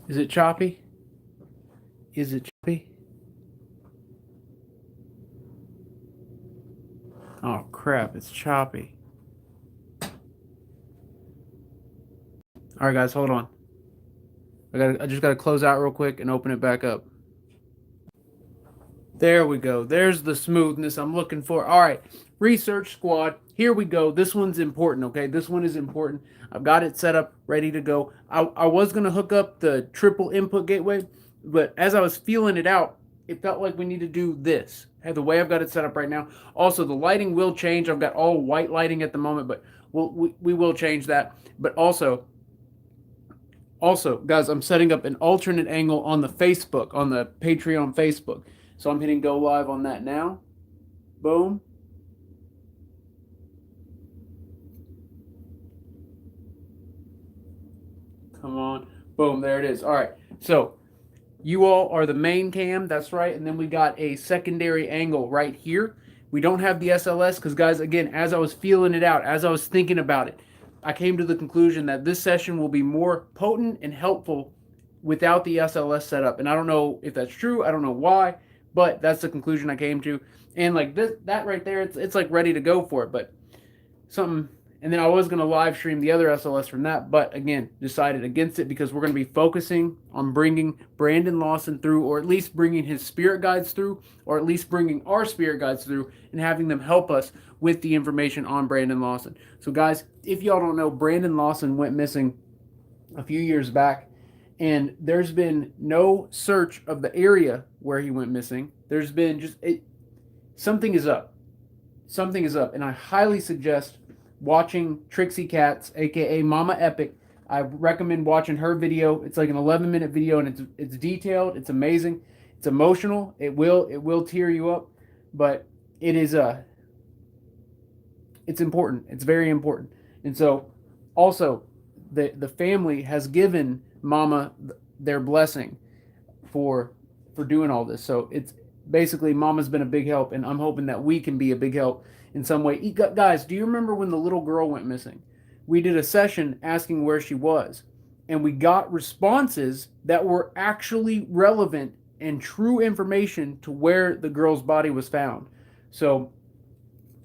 Is it choppy? Is it choppy? Oh crap, it's choppy. All right, guys, hold on. I just gotta close out real quick and open it back up. There we go. There's the smoothness I'm looking for. All right, research squad. Here we go. This one's important, okay? This one is important. I've got it set up, ready to go. I was going to hook up the triple input gateway, but as I was feeling it out, it felt like we need to do this. The way I've got it set up right now. Also, the lighting will change. I've got all white lighting at the moment, but we will change that. But also, guys, I'm setting up an alternate angle on the Facebook, on the Patreon Facebook. So I'm hitting go live on that now. Boom. Come on. Boom, there it is. All right. So you all are the main cam. That's right. And then we got a secondary angle right here. We don't have the SLS because, guys, again, as I was feeling it out, as I was thinking about it, I came to the conclusion that this session will be more potent and helpful without the SLS setup. And I don't know if that's true. I don't know why, but that's the conclusion I came to. And like this, that right there, it's like ready to go for it. But something, and then I was going to live stream the other SLS from that, but again, decided against it because we're going to be focusing on bringing Brandon Lawson through, or at least bringing his spirit guides through, or at least bringing our spirit guides through and having them help us with the information on Brandon Lawson. So guys, if y'all don't know, Brandon Lawson went missing a few years back, and there's been no search of the area where he went missing. There's been just something is up. Something is up, and I highly suggest watching Trixie Cats, aka Mama Epic. I recommend watching her video. It's like an 11-minute video, and it's detailed. It's amazing. It's emotional. It will tear you up, but it is it's important. It's very important. And so, also, the family has given Mama their blessing for doing all this. So it's basically Mama's been a big help, and I'm hoping that we can be a big help in some way. Guys, do you remember when the little girl went missing? We did a session asking where she was, and we got responses that were actually relevant and true information to where the girl's body was found. So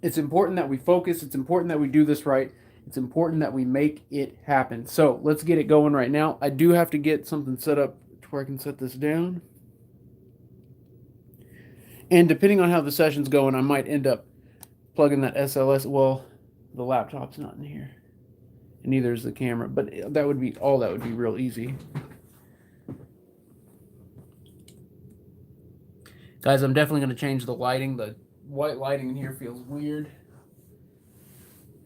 it's important that we focus. It's important that we do this right. It's important that we make it happen. So let's get it going right now. I do have to get something set up to where I can set this down. And depending on how the session's going, I might end up plugging that SLS. Well, the laptop's not in here, and neither is the camera. But that would be real easy. Guys, I'm definitely going to change the lighting. The white lighting in here feels weird.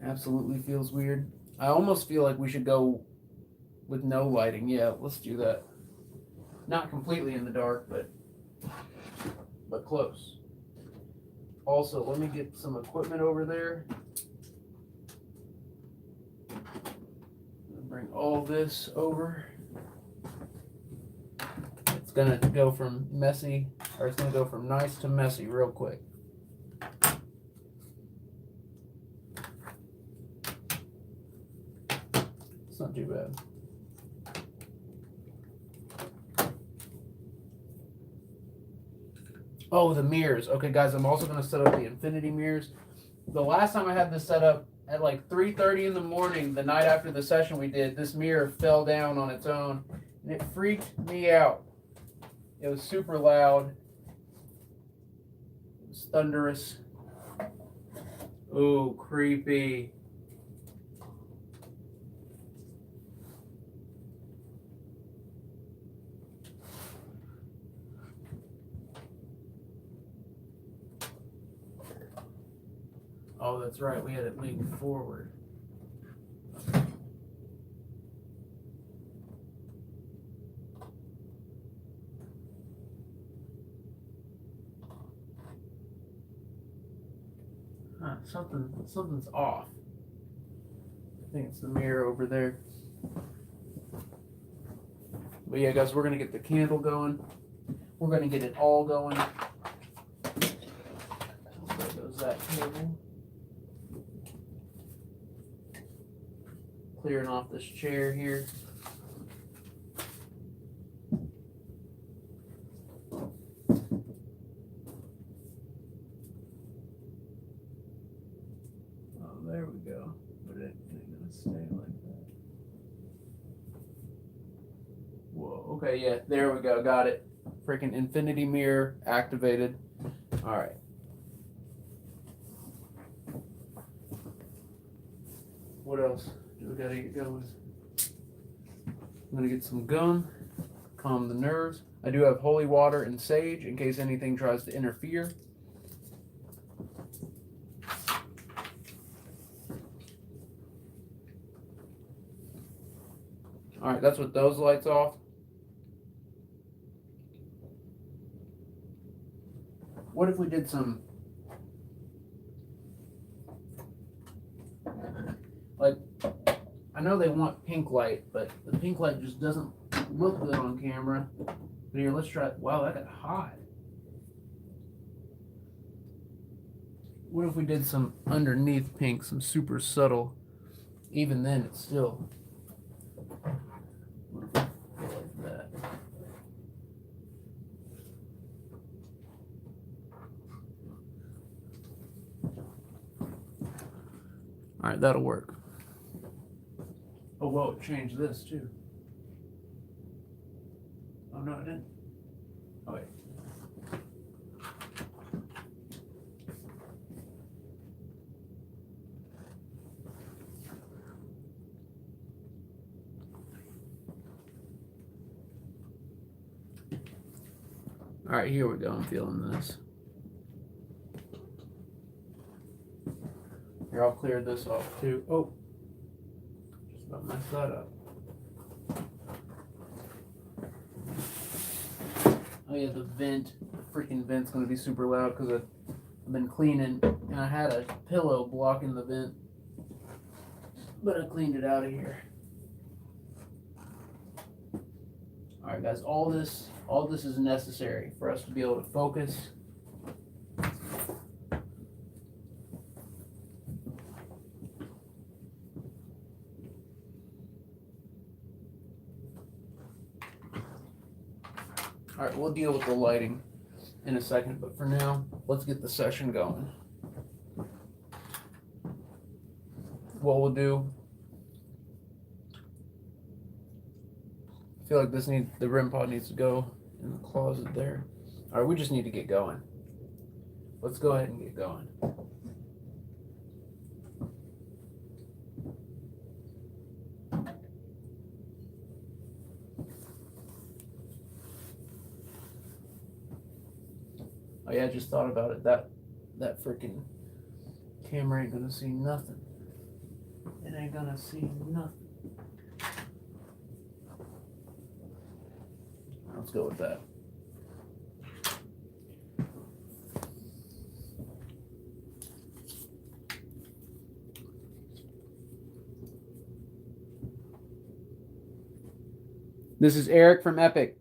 Absolutely feels weird. I almost feel like we should go with no lighting. Yeah, let's do that. Not completely in the dark, but close. Also, let me get some equipment over there. Bring all this over. It's gonna go from messy, or it's gonna go from nice to messy real quick. It's not too bad. Oh, the mirrors. Okay, guys, I'm also going to set up the infinity mirrors. The last time I had this set up at like 3:30 in the morning, the night after the session we did, this mirror fell down on its own, and it freaked me out. It was super loud. It was thunderous. Ooh, creepy. Oh, that's right. We had it lean forward. Huh, something's off. I think it's the mirror over there. But yeah, guys, we're going to get the candle going. We're going to get it all going. There goes that cable. Clearing off this chair here. Whoa, okay, yeah, there we go, got it. Freaking infinity mirror activated. Alright. What else do we gotta get going? I'm gonna get some gum, calm the nerves. I do have holy water and sage in case anything tries to interfere. Alright, that's with those lights off. What if we did some, like, I know they want pink light, but the pink light just doesn't look good on camera. But here, let's try, wow, that got hot. What if we did some underneath pink, some super subtle? Even then, it's still, what if we go like that? All right, that'll work. Oh, whoa, it changed this too. Oh, no, it didn't. Oh, wait. All right, here we go. I'm feeling this. Here, I'll clear this off too. Oh, just about messed that up. Oh yeah, the vent, the freaking vent's gonna be super loud because I've been cleaning and I had a pillow blocking the vent, but I cleaned it out of here. All right, guys, all this is necessary for us to be able to focus. All right, we'll deal with the lighting in a second, but for now, let's get the session going. What we'll do, I feel like the REM pod needs to go in the closet there. All right, we just need to get going. Let's go ahead and get going. Oh yeah, I just thought about it. That freaking camera ain't gonna see nothing. It ain't gonna see nothing. Let's go with that. This is Eric from Epic.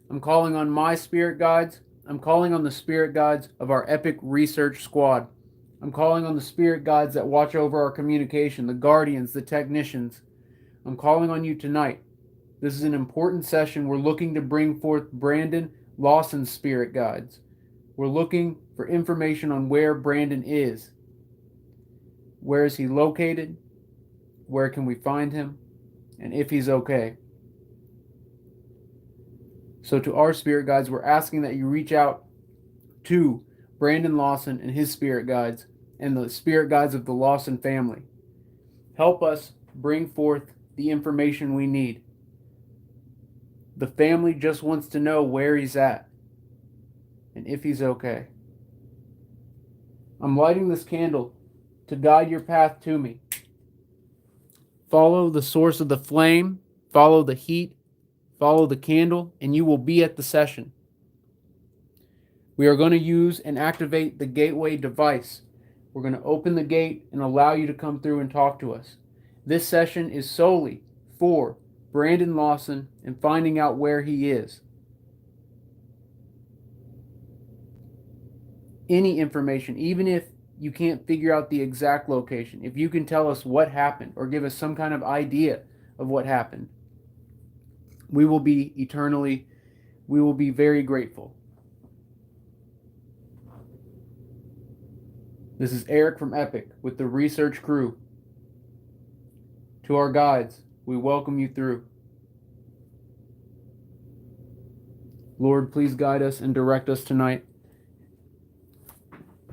I'm calling on my spirit guides. I'm calling on the spirit guides of our Epic Research Squad. I'm calling on the spirit guides that watch over our communication, the guardians, the technicians. I'm calling on you tonight. This is an important session. We're looking to bring forth Brandon Lawson's spirit guides. We're looking for information on where Brandon is. Where is he located? Where can we find him? And if he's okay. So to our spirit guides, we're asking that you reach out to Brandon Lawson and his spirit guides and the spirit guides of the Lawson family. Help us bring forth the information we need. The family just wants to know where he's at and if he's okay. I'm lighting this candle to guide your path to me. Follow the source of the flame, follow the heat, follow the candle, and you will be at the session. We are going to use and activate the gateway device. We're going to open the gate and allow you to come through and talk to us. This session is solely for Brandon Lawson and finding out where he is. Any information, even if you can't figure out the exact location, if you can tell us what happened or give us some kind of idea of what happened, we will be very grateful. This is Eric from Epic with the research crew. To our guides, we welcome you through. Lord, please guide us and direct us tonight.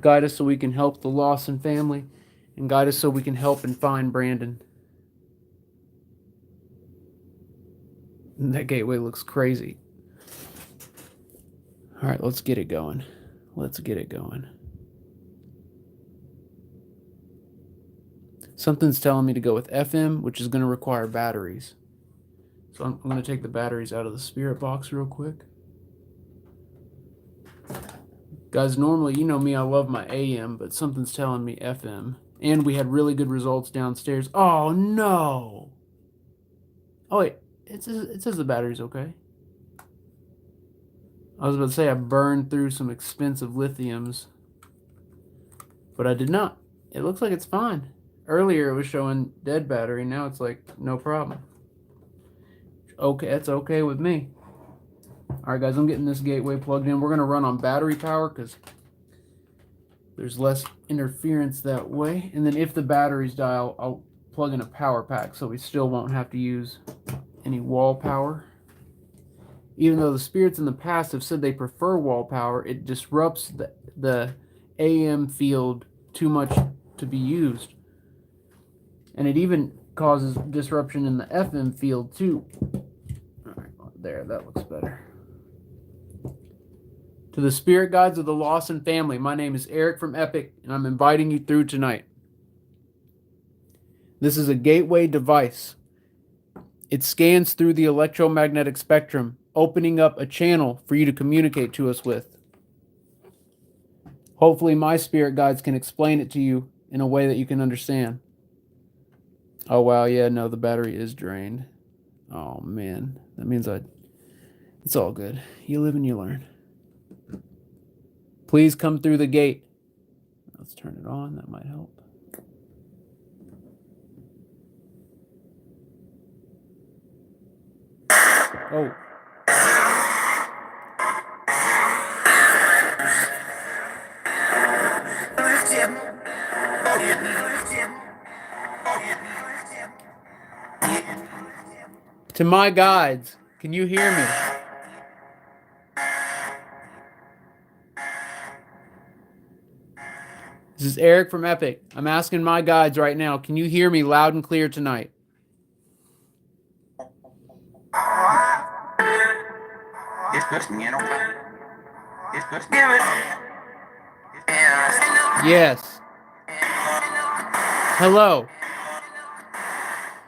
Guide us so we can help the Lawson family, and guide us so we can help and find Brandon. And that gateway looks crazy. All right, let's get it going. Let's get it going. Something's telling me to go with FM, which is going to require batteries. So I'm going to take the batteries out of the spirit box real quick. Guys, normally, you know me, I love my AM, but something's telling me FM. And we had really good results downstairs. Oh, no. Oh, wait. It says the battery's okay. I was about to say I burned through some expensive lithiums, but I did not. It looks like it's fine. Earlier it was showing dead battery. Now it's like no problem. Okay, that's okay with me. All right, guys, I'm getting this gateway plugged in. We're going to run on battery power because there's less interference that way. And then if the batteries die, I'll plug in a power pack so we still won't have to use any wall power. Even though the spirits in the past have said they prefer wall power, it disrupts the AM field too much to be used. And it even causes disruption in the FM field too. All right, there, that looks better. To the spirit guides of the Lawson family, my name is Eric from Epic, and I'm inviting you through tonight. This is a gateway device. It scans through the electromagnetic spectrum, opening up a channel for you to communicate to us with. Hopefully my spirit guides can explain it to you in a way that you can understand. Oh, wow, yeah, no, the battery is drained. Oh, man, that means it's all good. You live and you learn. Please come through the gate. Let's turn it on, that might help. Oh. To my guides, can you hear me? This is Eric from Epic. I'm asking my guides right now, can you hear me loud and clear tonight? Yes. Hello.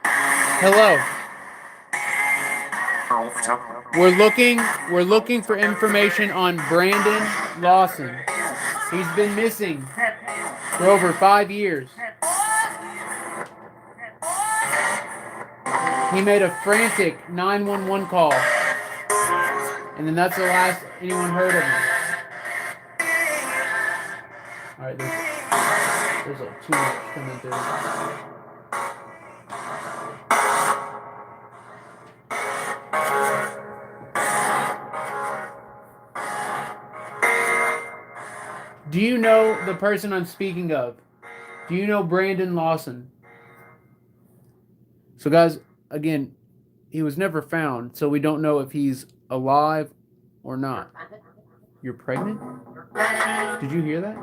Hello. We're looking for information on Brandon Lawson. He's been missing for over 5 years. He made a frantic 911 call. And then that's the last anyone heard of him. Alright, there's like too much coming through. Do you know the person I'm speaking of? Do you know Brandon Lawson? So guys, again, he was never found, so we don't know if he's alive or not. You're pregnant? Did you hear that?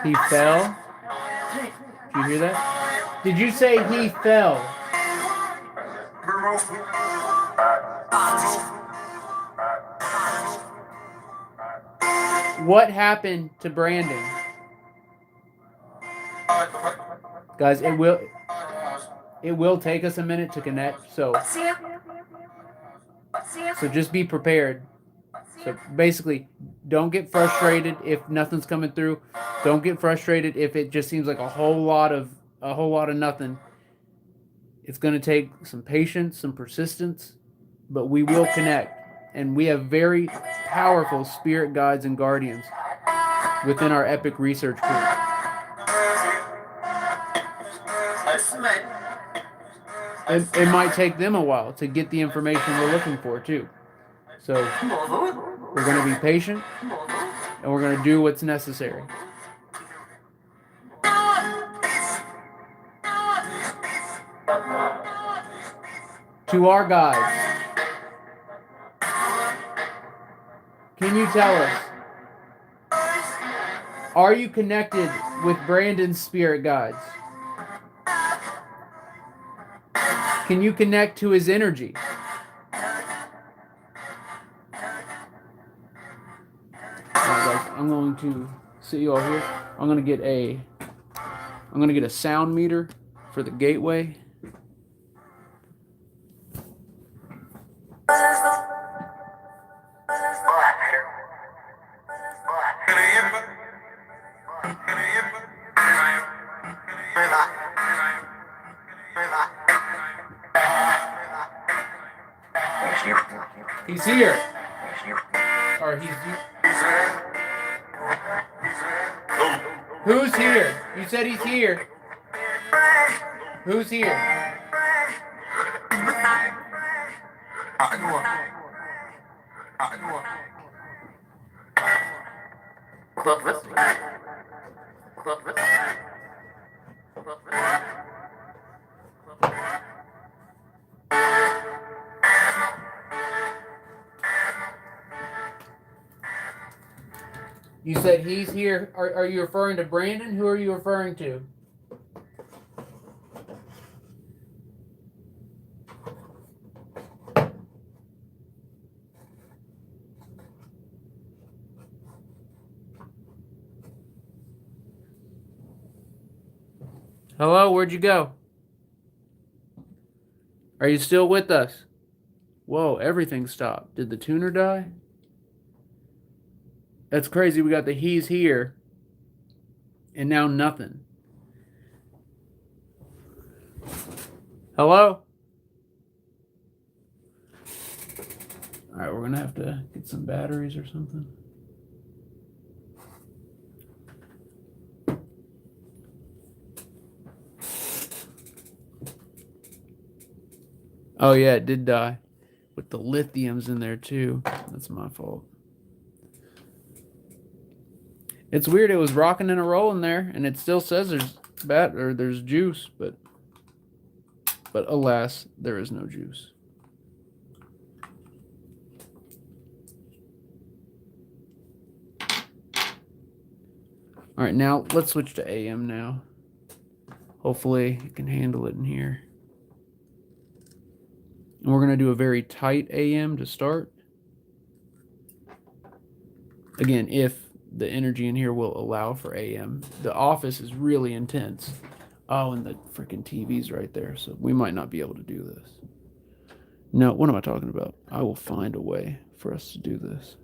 He fell? Did you hear that? Did you say he fell? What happened to Brandon? Guys, it will take us a minute to connect, so just be prepared. So basically, don't get frustrated if nothing's coming through. Don't get frustrated if it just seems like a whole lot of nothing. It's going to take some patience, some persistence, but we will connect. And we have very powerful spirit guides and guardians within our Epic research group. It might take them a while to get the information we're looking for, too. So we're going to be patient and we're going to do what's necessary. To our guides, can you tell us, are you connected with Brandon's spirit guides? Can you connect to his energy? Alright guys, I'm going to sit you all here. I'm going to get a sound meter for the gateway. He's here. Or he's Who's here? You said he's here. Who's here? You said he's here. Are you referring to Brandon? Who are you referring to? Hello, where'd you go? Are you still with us? Whoa, everything stopped. Did the tuner die? That's crazy. We got the he's here and now nothing. Hello? All right, we're going to have to get some batteries or something. Oh, yeah, it did die. With the lithiums in there, too. That's my fault. It's weird. It was rocking and a rolling there, and it still says there's juice, but alas, there is no juice. All right, now let's switch to AM now. Hopefully, it can handle it in here. And we're going to do a very tight AM to start. Again, if the energy in here will allow for AM. The office is really intense. Oh, and the freaking TV's right there, so we might not be able to do this. No, what am I talking about? I will find a way for us to do this.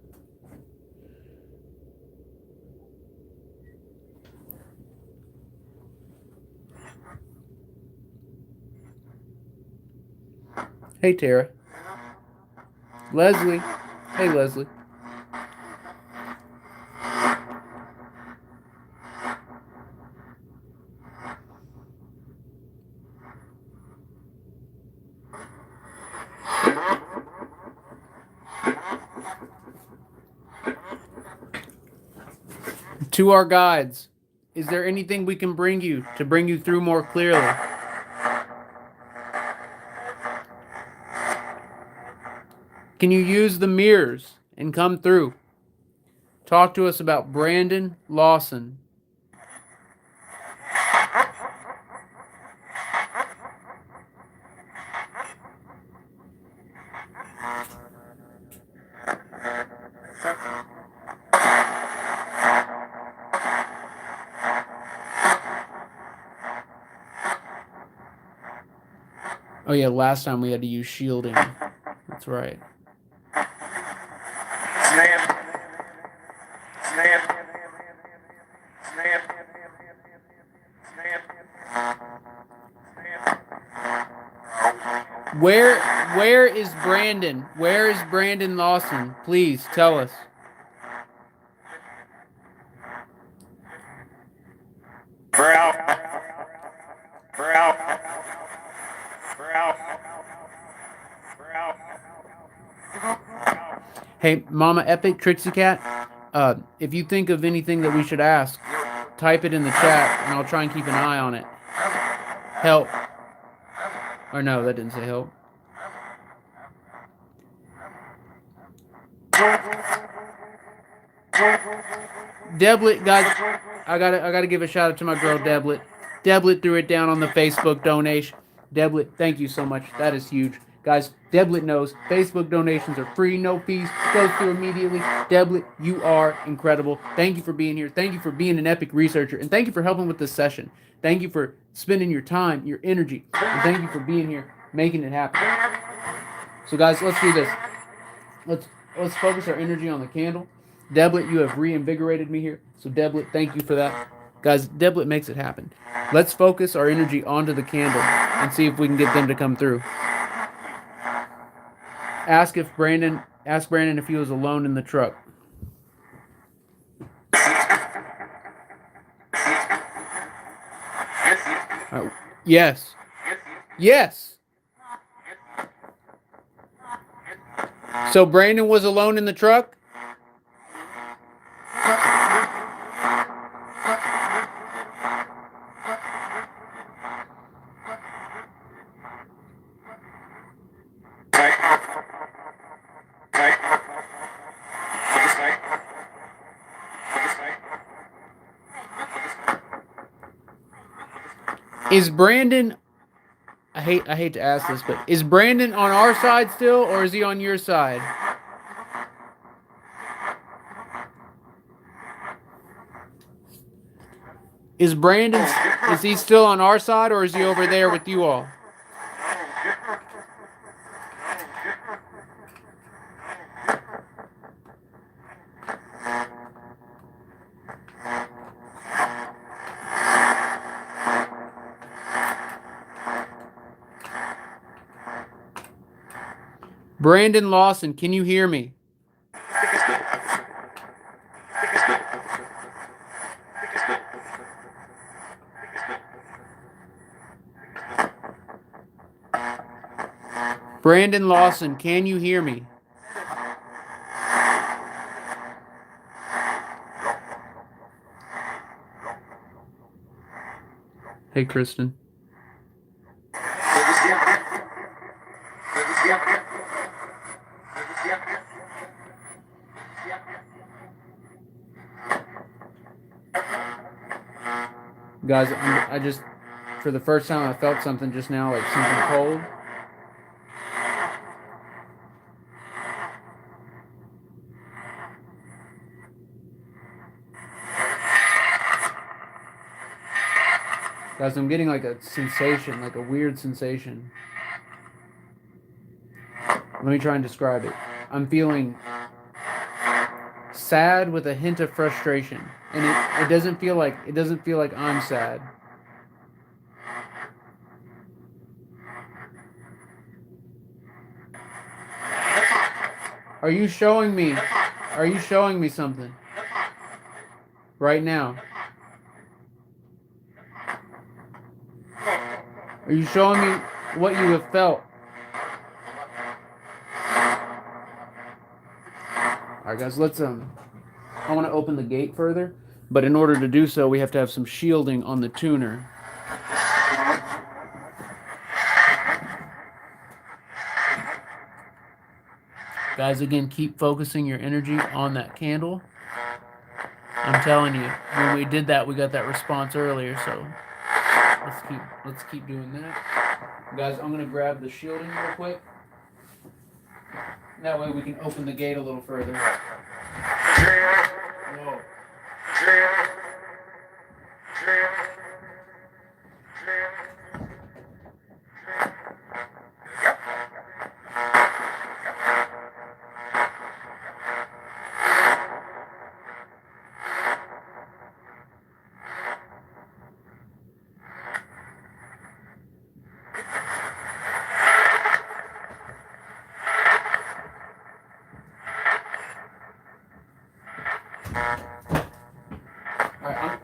Hey, Tara. Leslie. Hey, Leslie. To our guides, is there anything we can bring you to bring you through more clearly? Can you use the mirrors and come through? Talk to us about Brandon Lawson. Oh yeah, last time we had to use shielding. That's right. Where is Brandon? Where is Brandon Lawson? Please tell us. Hey, Mama Epic, Trixie Cat, if you think of anything that we should ask, type it in the chat, and I'll try and keep an eye on it. Help. Or no, that didn't say help. Deblet, guys, I gotta give a shout out to my girl Deblet. Deblet threw it down on the Facebook donation. Deblet, thank you so much. That is huge. Guys, Deblet knows Facebook donations are free, no fees, goes through immediately. Deblet, you are incredible. Thank you for being here. Thank you for being an epic researcher. And thank you for helping with this session. Thank you for spending your time, your energy. And thank you for being here, making it happen. So guys, let's do this. Let's focus our energy on the candle. Deblet, you have reinvigorated me here. So Deblet, thank you for that. Guys, Deblet makes it happen. Let's focus our energy onto the candle and see if we can get them to come through. Ask Brandon if he was alone in the truck. Yes. Yes. So Brandon was alone in the truck? Is Brandon, I hate to ask this, but is Brandon on our side still, or is he on your side? Is he still on our side, or is he over there with you all? Brandon Lawson, can you hear me? Brandon Lawson, can you hear me? Hey, Kristen. Guys, I just, for the first time, I felt something just now, like something cold. Guys, I'm getting like a sensation, like a weird sensation. Let me try and describe it. I'm feeling sad with a hint of frustration, and it doesn't feel like I'm sad. Are you showing me something right now? Are you showing me what you have felt? Alright guys, let's I want to open the gate further, but in order to do so we have to have some shielding on the tuner. Guys, again, keep focusing your energy on that candle. I'm telling you, when we did that, we got that response earlier, so let's keep doing that. Guys, I'm gonna grab the shielding real quick. That way we can open the gate a little further. Whoa.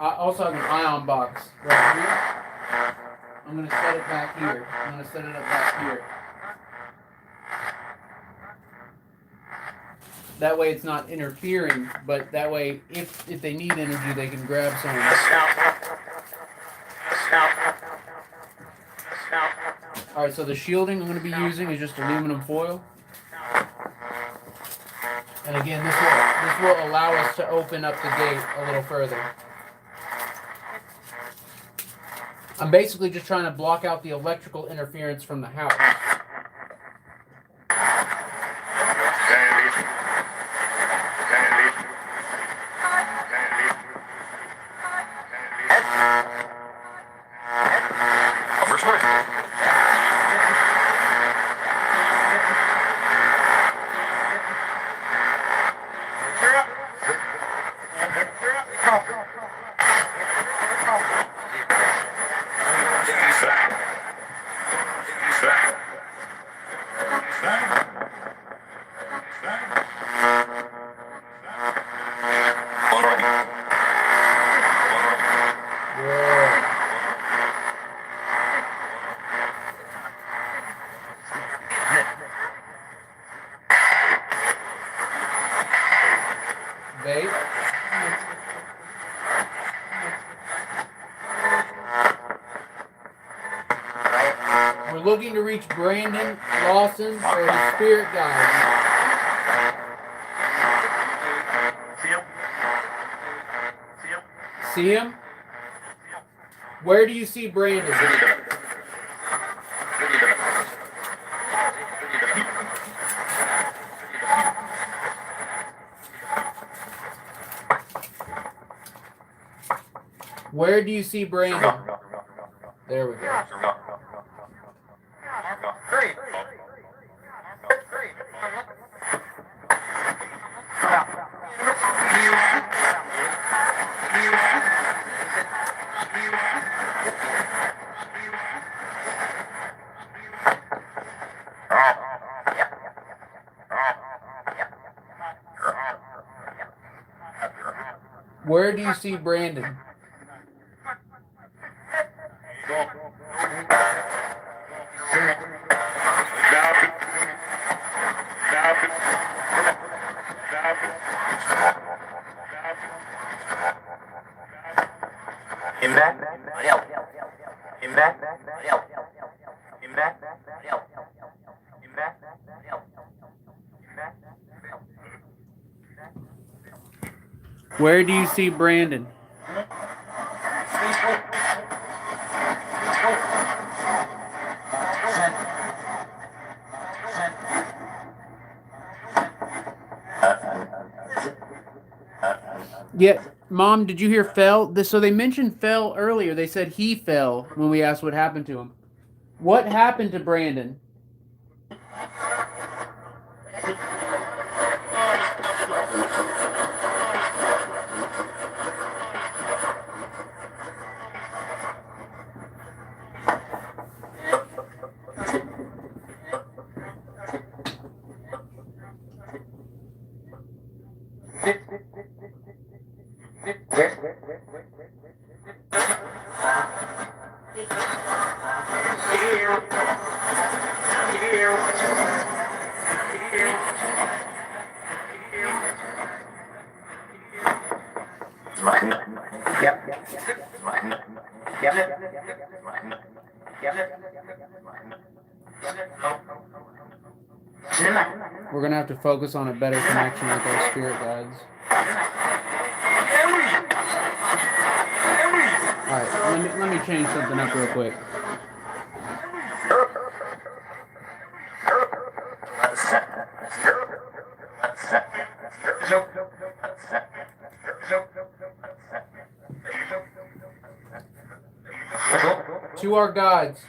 I also have an ion box right here. I'm going to set it back here. I'm going to set it up back here. That way it's not interfering, but that way if they need energy, they can grab some. Alright, so the shielding I'm going to be using is just aluminum foil. And again, this will allow us to open up the gate a little further. I'm basically just trying to block out the electrical interference from the house. Vape. We're looking to reach Brandon, Lawson, or his spirit guide. See him? Where do you see Brandon? Where do you see Brandon? There we go. Where do you see Brandon? Where do you see Brandon? Yeah, Mom, did you hear fell? So they mentioned fell earlier. They said he fell when we asked what happened to him. What happened to Brandon? We're going to have to focus on a better connection with our spirit guides. Alright, let me change something up real quick. To our guides,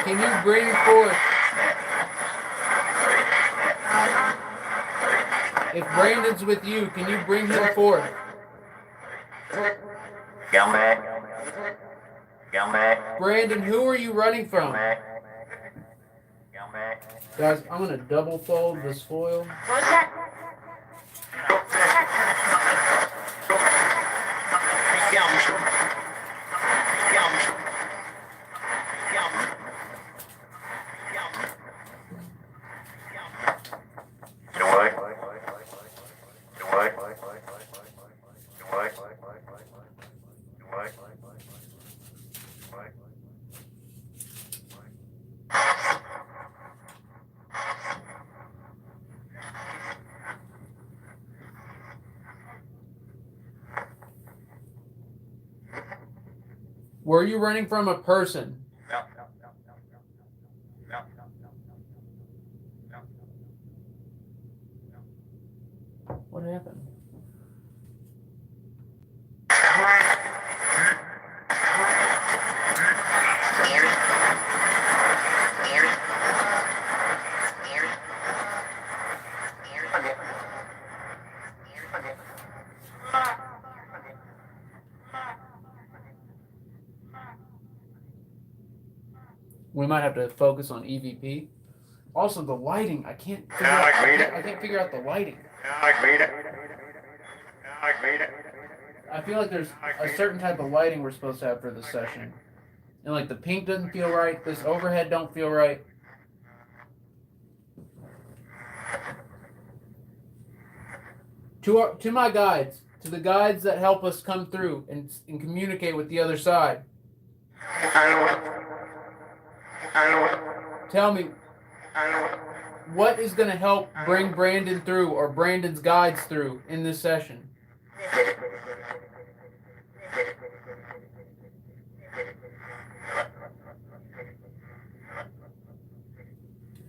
can you bring forth? If Brandon's with you, can you bring him forth? Brandon, who are you running from? Guys, I'm going to double fold this foil. Were you running from a person? What happened? We might have to focus on EVP. Also, the lighting. I can't figure out the lighting. I feel like there's a certain type of lighting we're supposed to have for this session. And like the pink doesn't feel right. This overhead don't feel right. To my guides, to the guides that help us come through and communicate with the other side. Tell me, what is going to help bring Brandon through or Brandon's guides through in this session?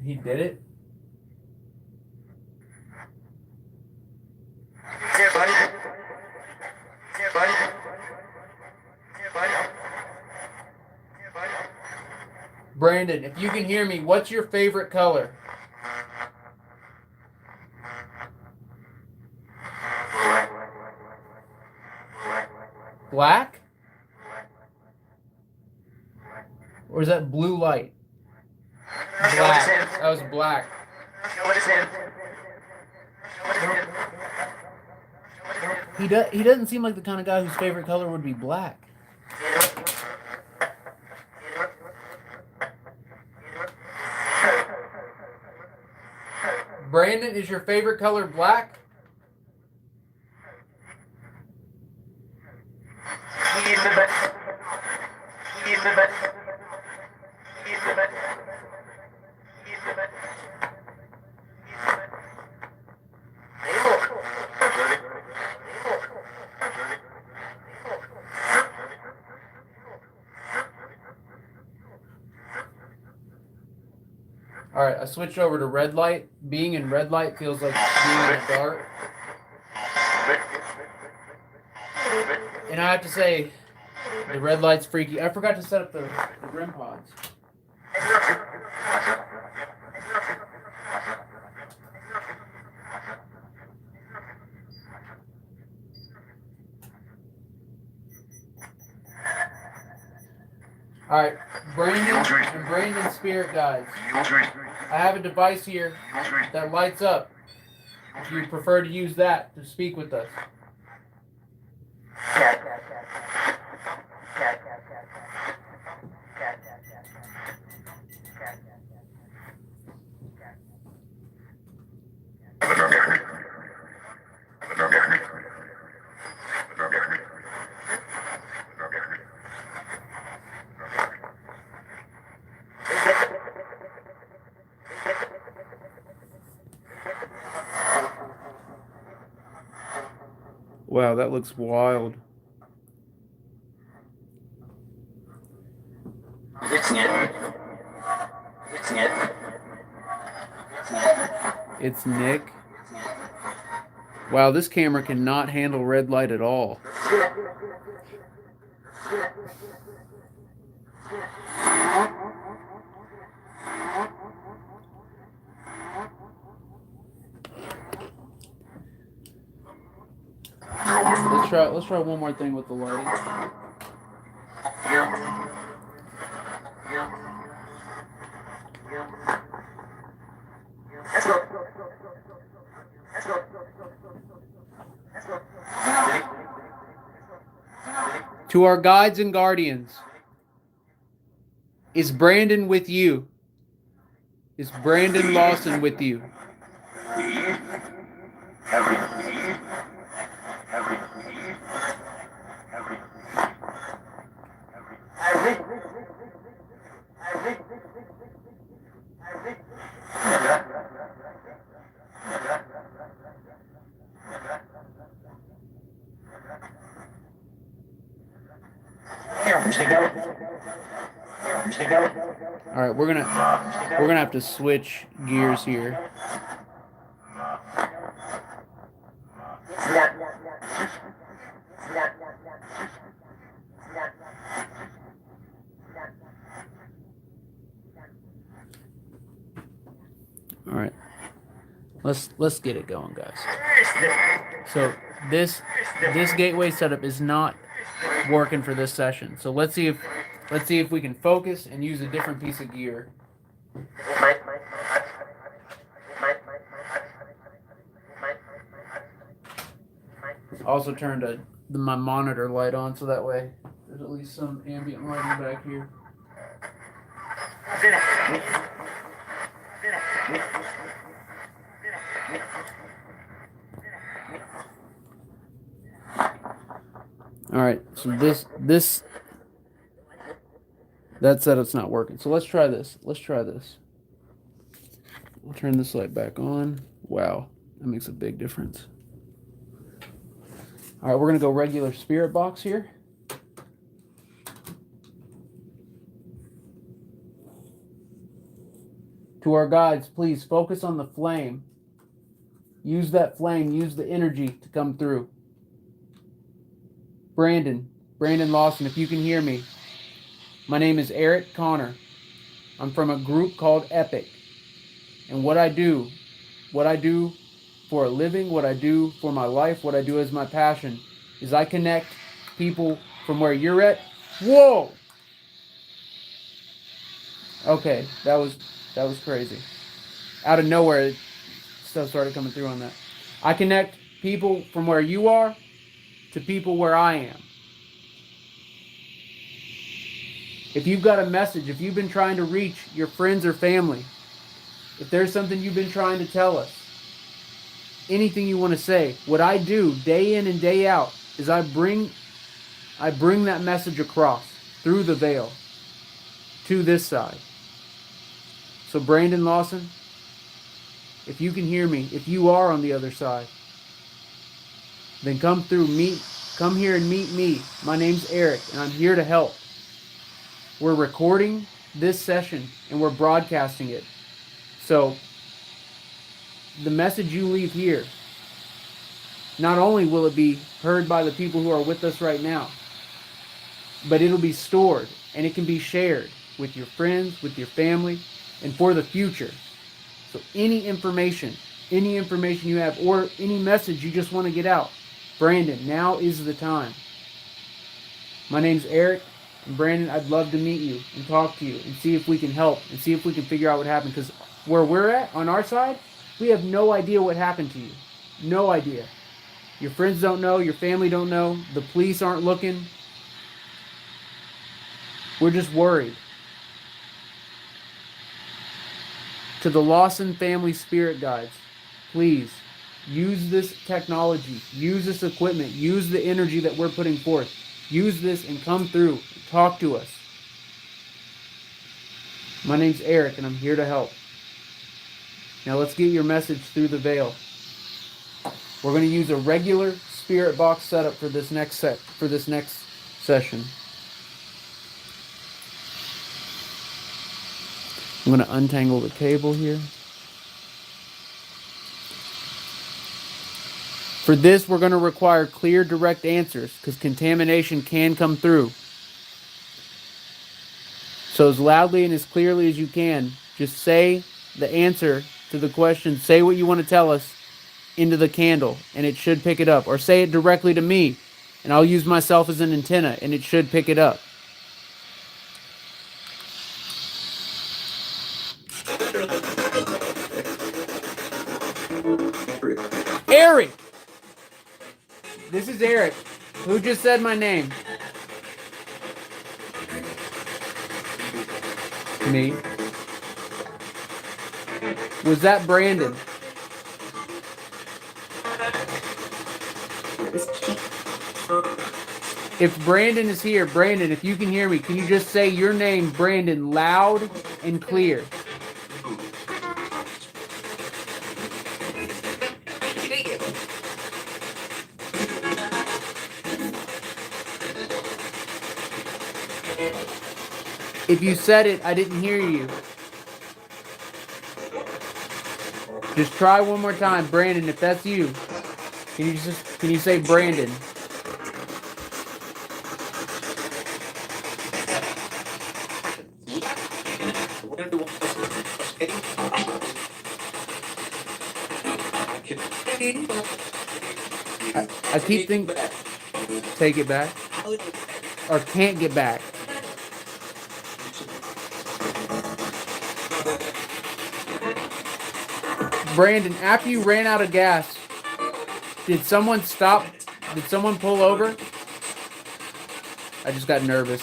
He did it? Brandon, if you can hear me, what's your favorite color? Black? Or is that blue light? Black. That was black. He doesn't seem like the kind of guy whose favorite color would be black. Brandon, is your favorite color black? All right, I switched over to red light. Being in red light feels like being in the dark. And I have to say, the red light's freaky. I forgot to set up the REM pods. All right, Brandon and Brandon's spirit guides. I have a device here that lights up. If you prefer to use that to speak with us. Wow, that looks wild. It's Nick. Wow, this camera cannot handle red light at all. Let's try one more thing with the lighting. To our guides and guardians, is Brandon with you? Is Brandon Lawson with you? All right, we're gonna have to switch gears here. All right, let's get it going, guys. So this gateway setup is not working for this session. So let's see if we can focus and use a different piece of gear. Also turned my monitor light on so that way there's at least some ambient lighting back here. All right, so that setup's not working. So let's try this. We'll turn this light back on. Wow, that makes a big difference. All right, we're gonna go regular spirit box here. To our guides, please focus on the flame. Use that flame, use the energy to come through. Brandon Lawson, if you can hear me. My name is Eric Connor. I'm from a group called Epic. And what I do for a living, what I do for my life, what I do as my passion, is I connect people from where you're at. Whoa! Okay, that was crazy. Out of nowhere, stuff started coming through on that. I connect people from where you are to people where I am. If you've got a message, if you've been trying to reach your friends or family, if there's something you've been trying to tell us, anything you want to say, what I do day in and day out is I bring that message across through the veil to this side. So Brandon Lawson, if you can hear me, if you are on the other side, then come here and meet me. My name's Eric, and I'm here to help. We're recording this session, and we're broadcasting it. So the message you leave here, not only will it be heard by the people who are with us right now, but it'll be stored, and it can be shared with your friends, with your family, and for the future. So any information you have, or any message you just want to get out, Brandon, now is the time. My name's Eric, and Brandon, I'd love to meet you and talk to you and see if we can help and see if we can figure out what happened. Because where we're at, on our side, we have no idea what happened to you. No idea. Your friends don't know, your family don't know, the police aren't looking. We're just worried. To the Lawson family spirit guides, please use this technology, use this equipment, use the energy that we're putting forth. Use this and come through. Talk to us. My name's Eric, and I'm here to help. Now let's get your message through the veil. We're going to use a regular spirit box setup for this next session. I'm going to untangle the cable here. For this, we're going to require clear, direct answers because contamination can come through. So as loudly and as clearly as you can, just say the answer to the question. Say what you want to tell us into the candle, and it should pick it up. Or say it directly to me, and I'll use myself as an antenna, and it should pick it up. Eric! This is Eric. Who just said my name? Me. Was that Brandon? If Brandon is here, Brandon, if you can hear me, can you just say your name, Brandon, loud and clear? If you said it, I didn't hear you. Just try one more time, Brandon. If that's you, can you say Brandon? I keep thinking, take it back, or can't get back. Brandon, after you ran out of gas, did someone stop? Did someone pull over? I just got nervous.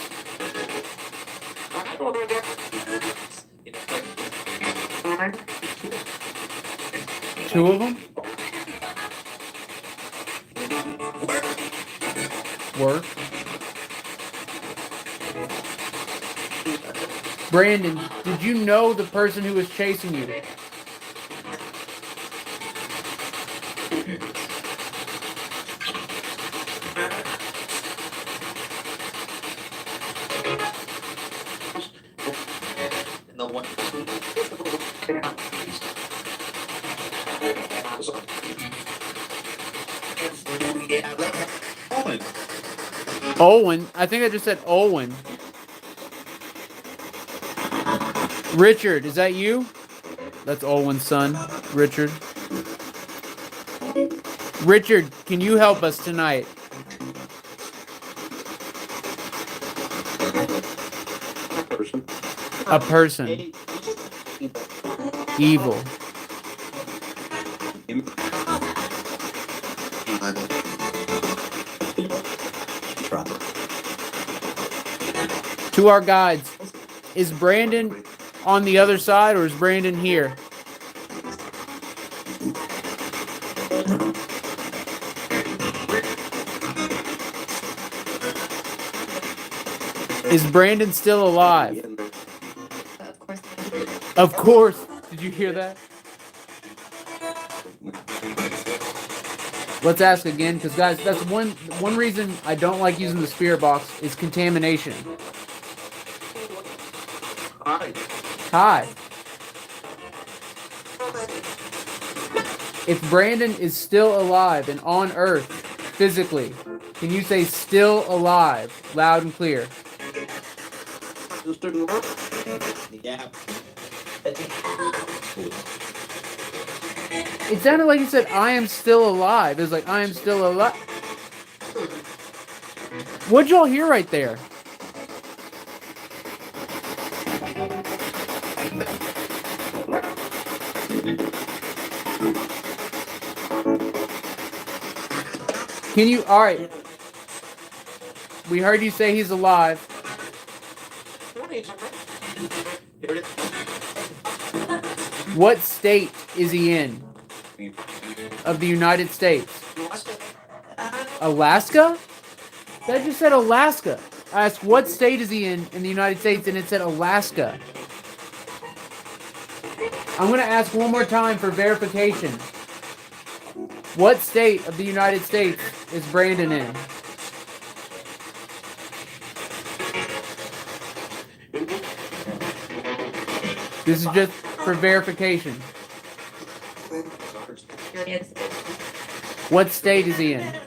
Two of them? Work. Brandon, did you know the person who was chasing you? Owen? I think I just said Owen. Richard, is that you? That's Owen's son, Richard. Richard, can you help us tonight? A person. Evil. To our guides, is Brandon on the other side or is Brandon here? Is Brandon still alive? Of course. Did you hear that? Let's ask again, because guys, that's one reason I don't like using the spirit box is contamination. Hi. If Brandon is still alive and on Earth, physically, can you say still alive, loud and clear? Yeah. It sounded like he said, I am still alive. It was like, I am still alive. What'd y'all hear right there? Can you, all right. We heard you say he's alive. What state is he in? Of the United States. Alaska? That just said Alaska. I asked what state is he in the United States and it said Alaska. I'm going to ask one more time for verification. What state of the United States is Brandon in? This is just for verification. What state is he in?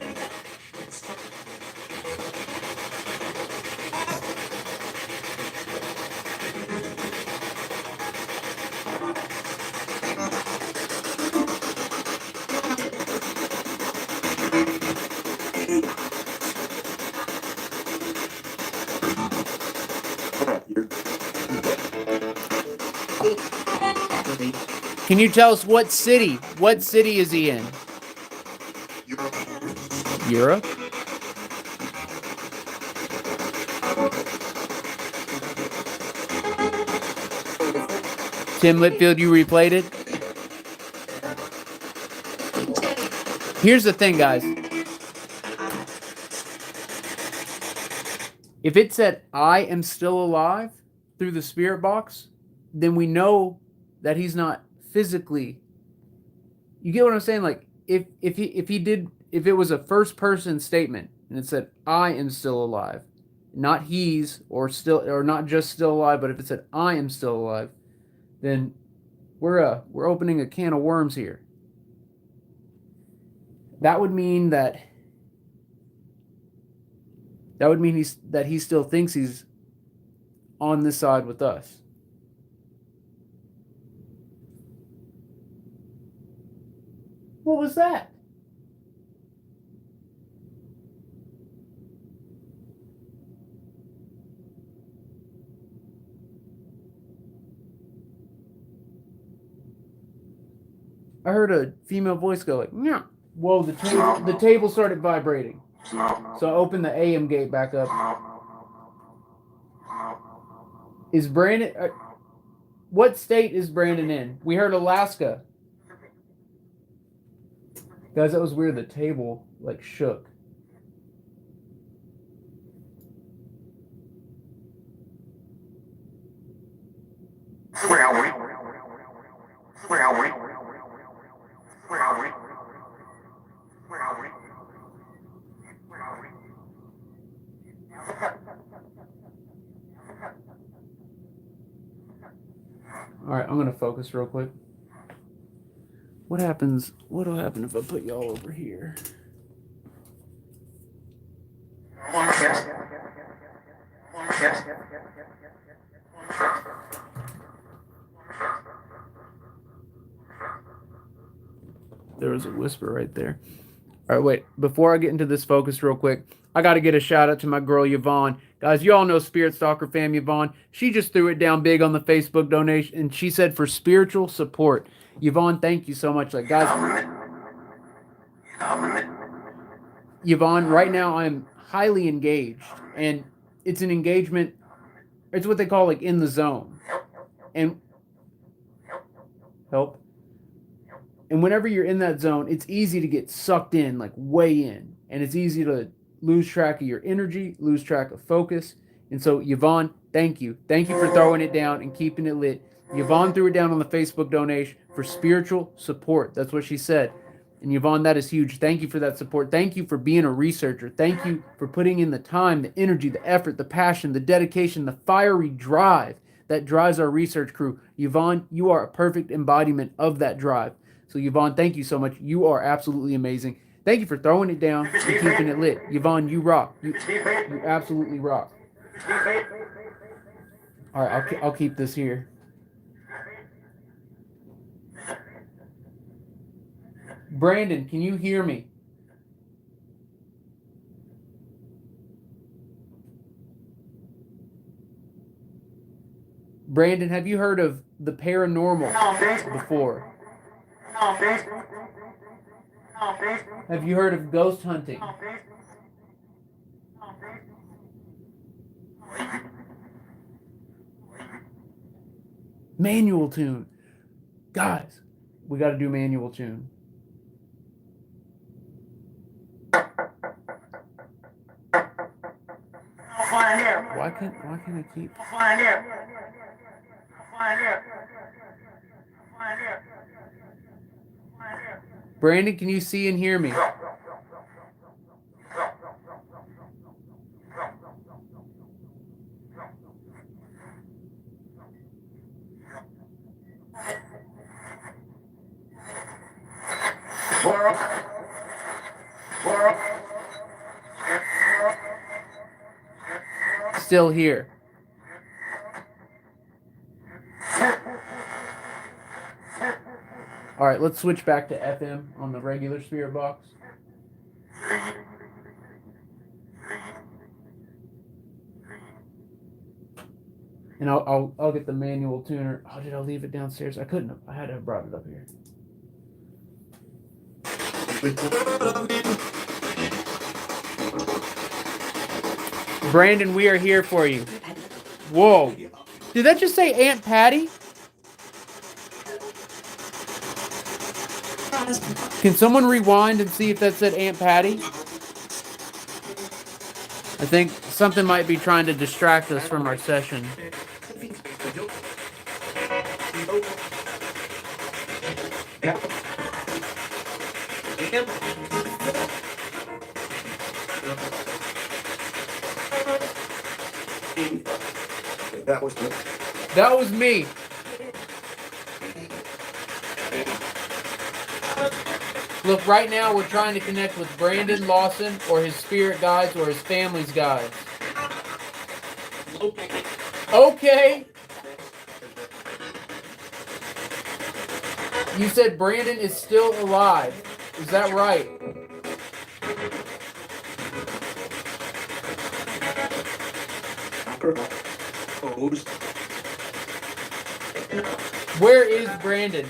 Can you tell us what city? What city is he in? Europe? Tim Litfield, you replayed it? Here's the thing, guys. If it said, I am still alive through the spirit box, then we know that he's not physically. You get what I'm saying? Like, if it was a first person statement and it said, I am still alive, not he's or not just still alive, but if it said I am still alive, then we're opening a can of worms here. That would mean that he still thinks he's on this side with us. What was that? I heard a female voice go like, "Yeah." Whoa, the table started vibrating. So I opened the AM gate back up. Is Brandon... what state is Brandon in? We heard Alaska. Guys, that was weird. The table, like, shook. All right, I'm going to focus real quick. What happens? What'll happen if I put y'all over here? There was a whisper right there. All right, wait. Before I get into this focus real quick, I got to get a shout out to my girl, Yvonne. Guys, you all know Spirit Stalker fam, Yvonne. She just threw it down big on the Facebook donation, and she said for spiritual support. Yvonne, thank you so much. Like, guys, Yvonne, right now I'm highly engaged, and it's an engagement. It's what they call like in the zone, and help. And whenever you're in that zone, it's easy to get sucked in, like way in, and it's easy to lose track of your energy, lose track of focus. And so, Yvonne, thank you. Thank you for throwing it down and keeping it lit. Yvonne threw it down on the Facebook donation for spiritual support. That's what she said. And Yvonne, that is huge. Thank you for that support. Thank you for being a researcher. Thank you for putting in the time, the energy, the effort, the passion, the dedication, the fiery drive that drives our research crew. Yvonne, you are a perfect embodiment of that drive. So, Yvonne, thank you so much. You are absolutely amazing. Thank you for throwing it down and keeping it lit. Yvonne, you rock. You absolutely rock. All right, I'll keep this here. Brandon, can you hear me? Brandon, have you heard of the paranormal before? Have you heard of ghost hunting? Manual tune. Guys, we got to do manual tune. Why can't I keep? Brandon, can you see and hear me? Still here. All right, let's switch back to FM on the regular spirit box. And I'll get the manual tuner. Oh, did I leave it downstairs? I couldn't have. I had to have brought it up here. Brandon, we are here for you. Whoa. Did that just say Aunt Patty? Can someone rewind and see if that said Aunt Patty? I think something might be trying to distract us from our session. That was me. That was me. Look, right now we're trying to connect with Brandon Lawson or his spirit guides or his family's guides. Okay. You said Brandon is still alive. Is that right? Where is Brandon?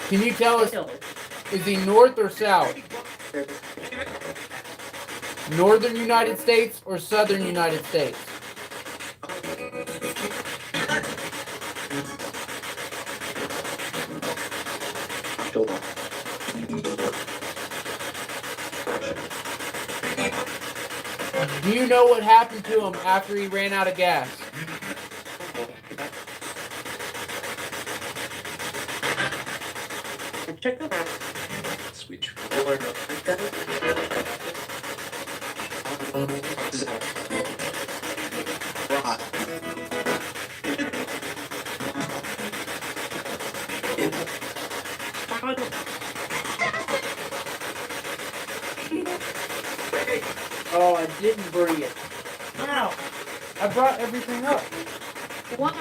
Can you tell us, is he north or south? Northern United States or southern United States? Do you know what happened to him after he ran out of gas? Check out. Switch. Oh, I didn't bring it. Wow. I brought everything up. What?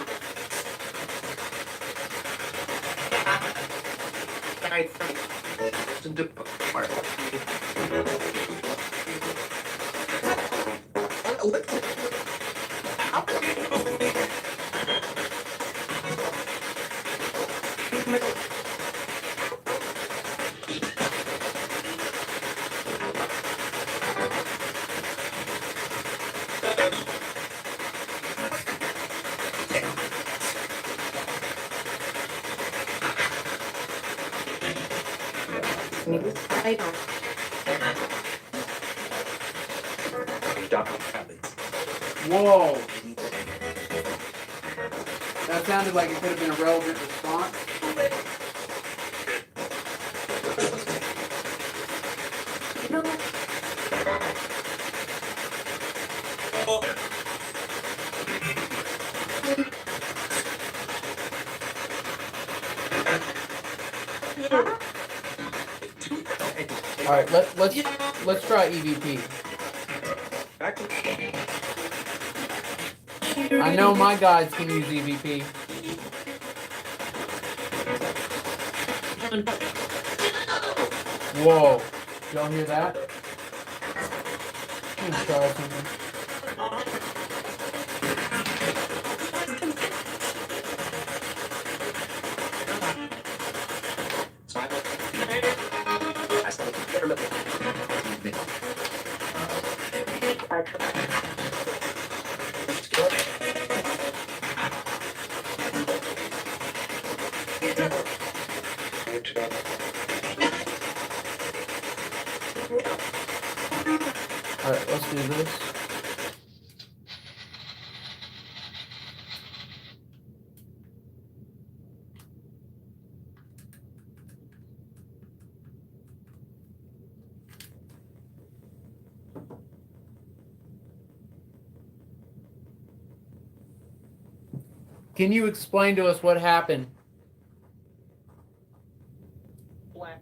I don't. Whoa. That sounded like it could have been a relevant response. All right, let's try EVP. I know my guides can use EVP. Whoa. Y'all hear that? Let's try something. All right, let's do this. Can you explain to us what happened? Black.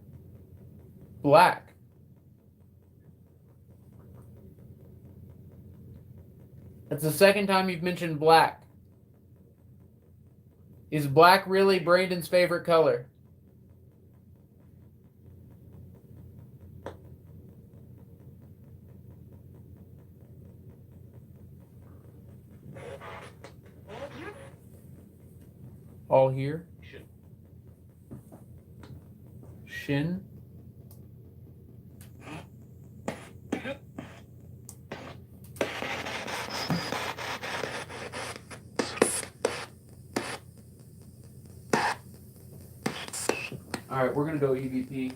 Black. That's the second time you've mentioned black. Is black really Brandon's favorite color? All here? Shin? All right, we're going to go EVP.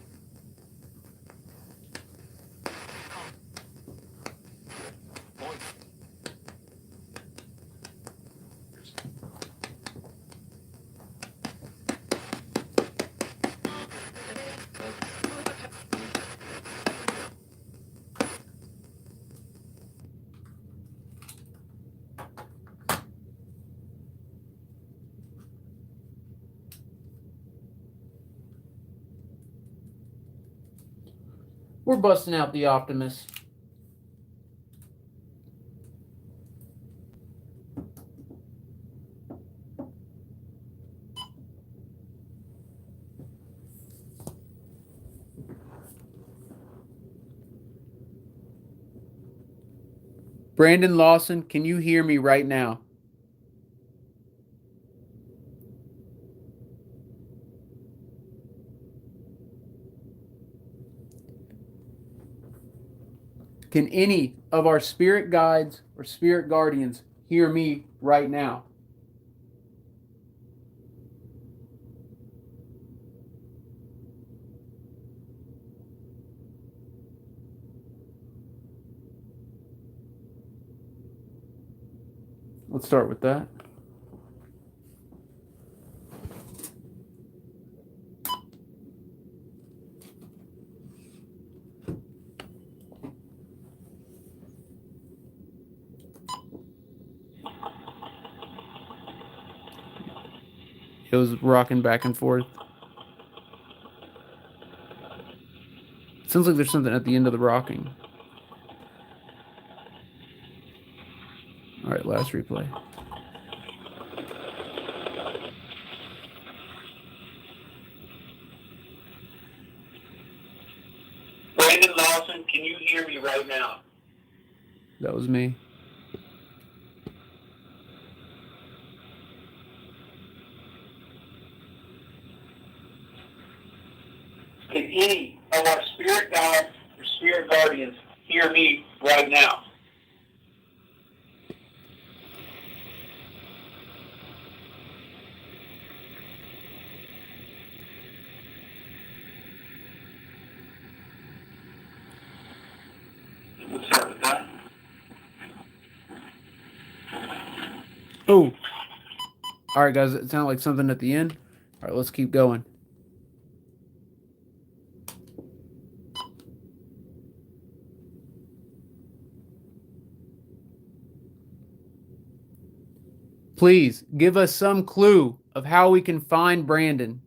We're busting out the Optimus. Brandon Lawson, can you hear me right now? Can any of our spirit guides or spirit guardians hear me right now? Let's start with that. It was rocking back and forth. Sounds like there's something at the end of the rocking. All right, last replay. Brandon Lawson, can you hear me right now? That was me. Can any of our spirit guides or spirit guardians hear me right now? Let's start with that. Oh. All right, guys. It sounded like something at the end. All right, let's keep going. Please give us some clue of how we can find Brandon.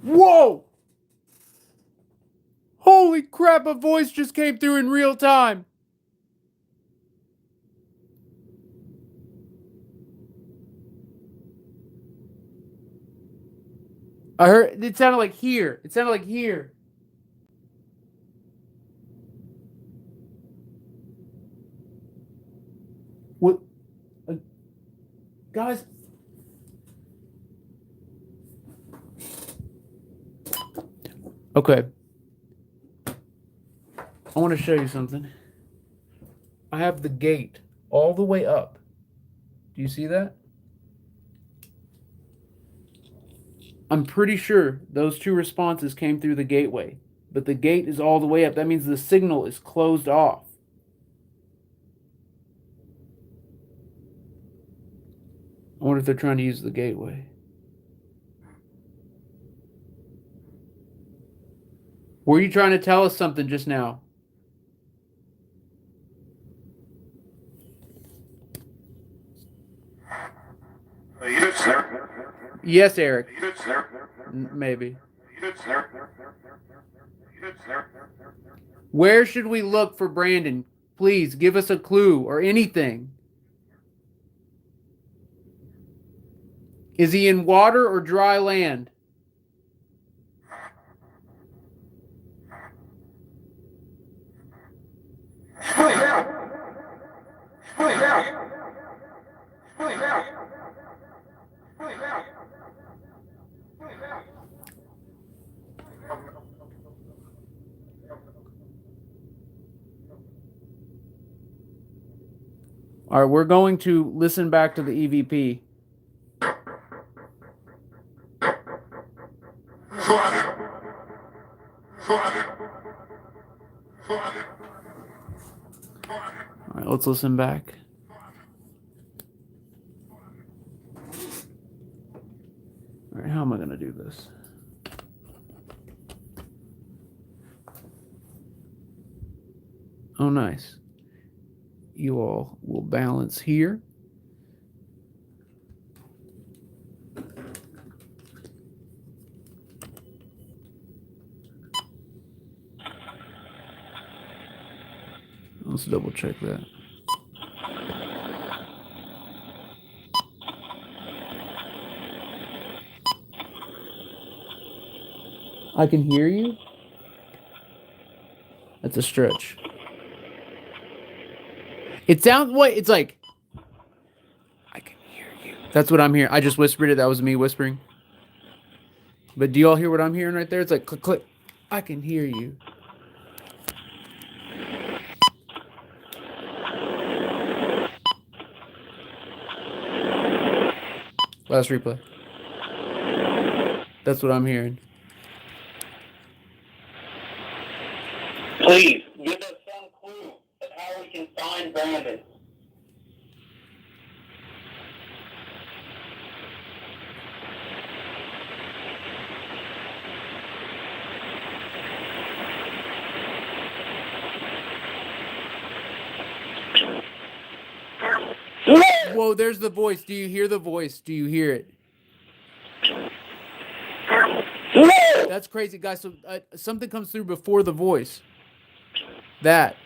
Whoa! Holy crap, a voice just came through in real time. I heard it sounded like here. It sounded like here. What? Guys. Okay. I want to show you something. I have the gate all the way up. Do you see that? I'm pretty sure those two responses came through the gateway, but the gate is all the way up. That means the signal is closed off. I wonder if they're trying to use the gateway. Were you trying to tell us something just now? Yes, sir. Yes, Eric. Yes, sir. Maybe. Yes, sir. Yes, sir. Where should we look for Brandon? Please give us a clue or anything. Is he in water or dry land? All right, we're going to listen back to the EVP. All right, let's listen back. All right, how am I going to do this? Oh, nice. You all will balance here. Let's double check that. I can hear you. That's a stretch. It sounds what? It's like I can hear you. That's what I'm hearing. I just whispered it. That was me whispering. But do y'all hear what I'm hearing right there? It's like click, click. I can hear you. Last replay. That's what I'm hearing. Please, give us some clue of how we can find Brandon. Whoa, there's the voice. Do you hear the voice? Do you hear it? That's crazy, guys. So something comes through before the voice. That.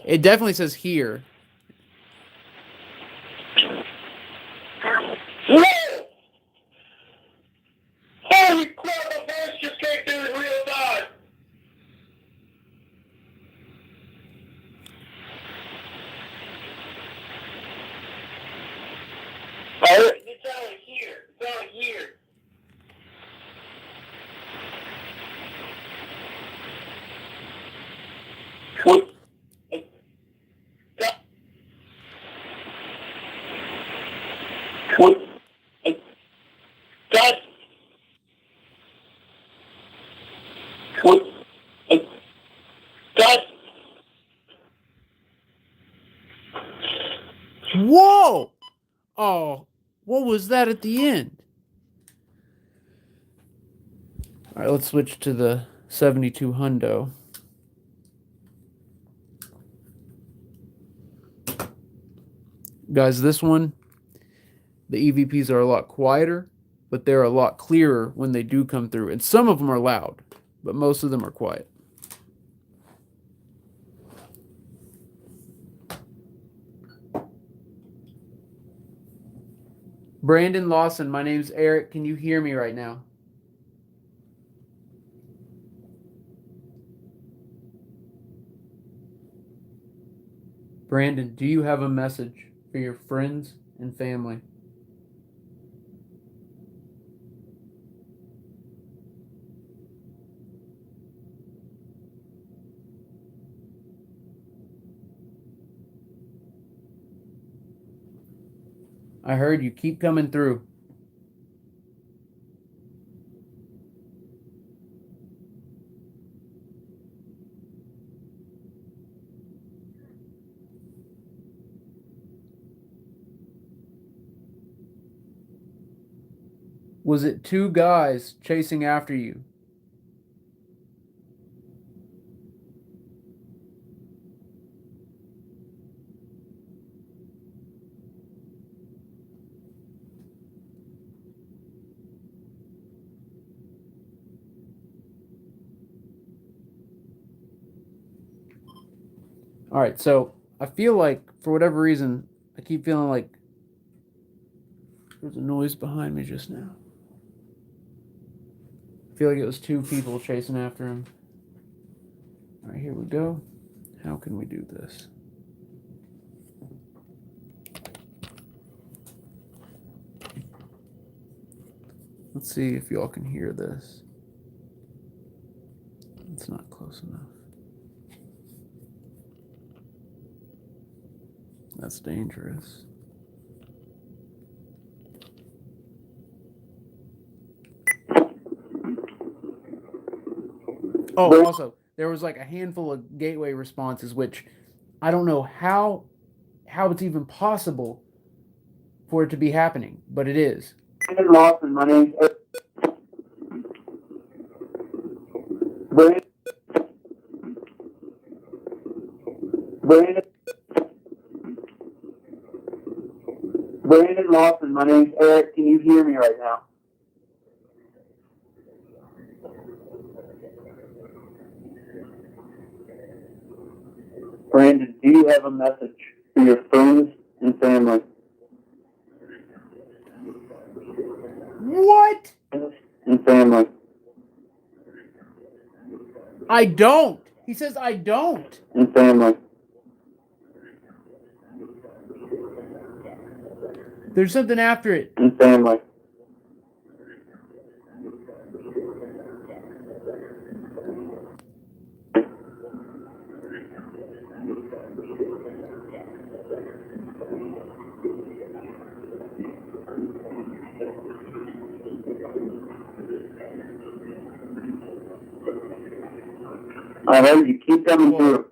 It definitely says here. Holy crap, my voice just came through in real time. It's out here. It's out here. What? What? God. What? God. Whoa! Oh, what was that at the end? All right, let's switch to the 72 hundo. Guys, this one, the EVPs are a lot quieter, but they're a lot clearer when they do come through. And some of them are loud, but most of them are quiet. Brandon Lawson, my name's Eric. Can you hear me right now? Brandon, do you have a message for your friends and family? I heard you. Keep coming through. Was it two guys chasing after you? All right, so I feel like, for whatever reason, I keep feeling like there's a noise behind me just now. I feel like it was two people chasing after him. All right, here we go. How can we do this? Let's see if y'all can hear this. It's not close enough. That's dangerous. Oh, also, there was like a handful of gateway responses, which I don't know how it's even possible for it to be happening, but it is. Lawson, my name's Eric. Brandon, Brandon, Brandon Lawson, my name's Eric. Can you hear me right now? Brandon, do you have a message for your friends and family? What? Friends and family. I don't. He says I don't. And family. There's something after it. And family. I heard you keep coming through.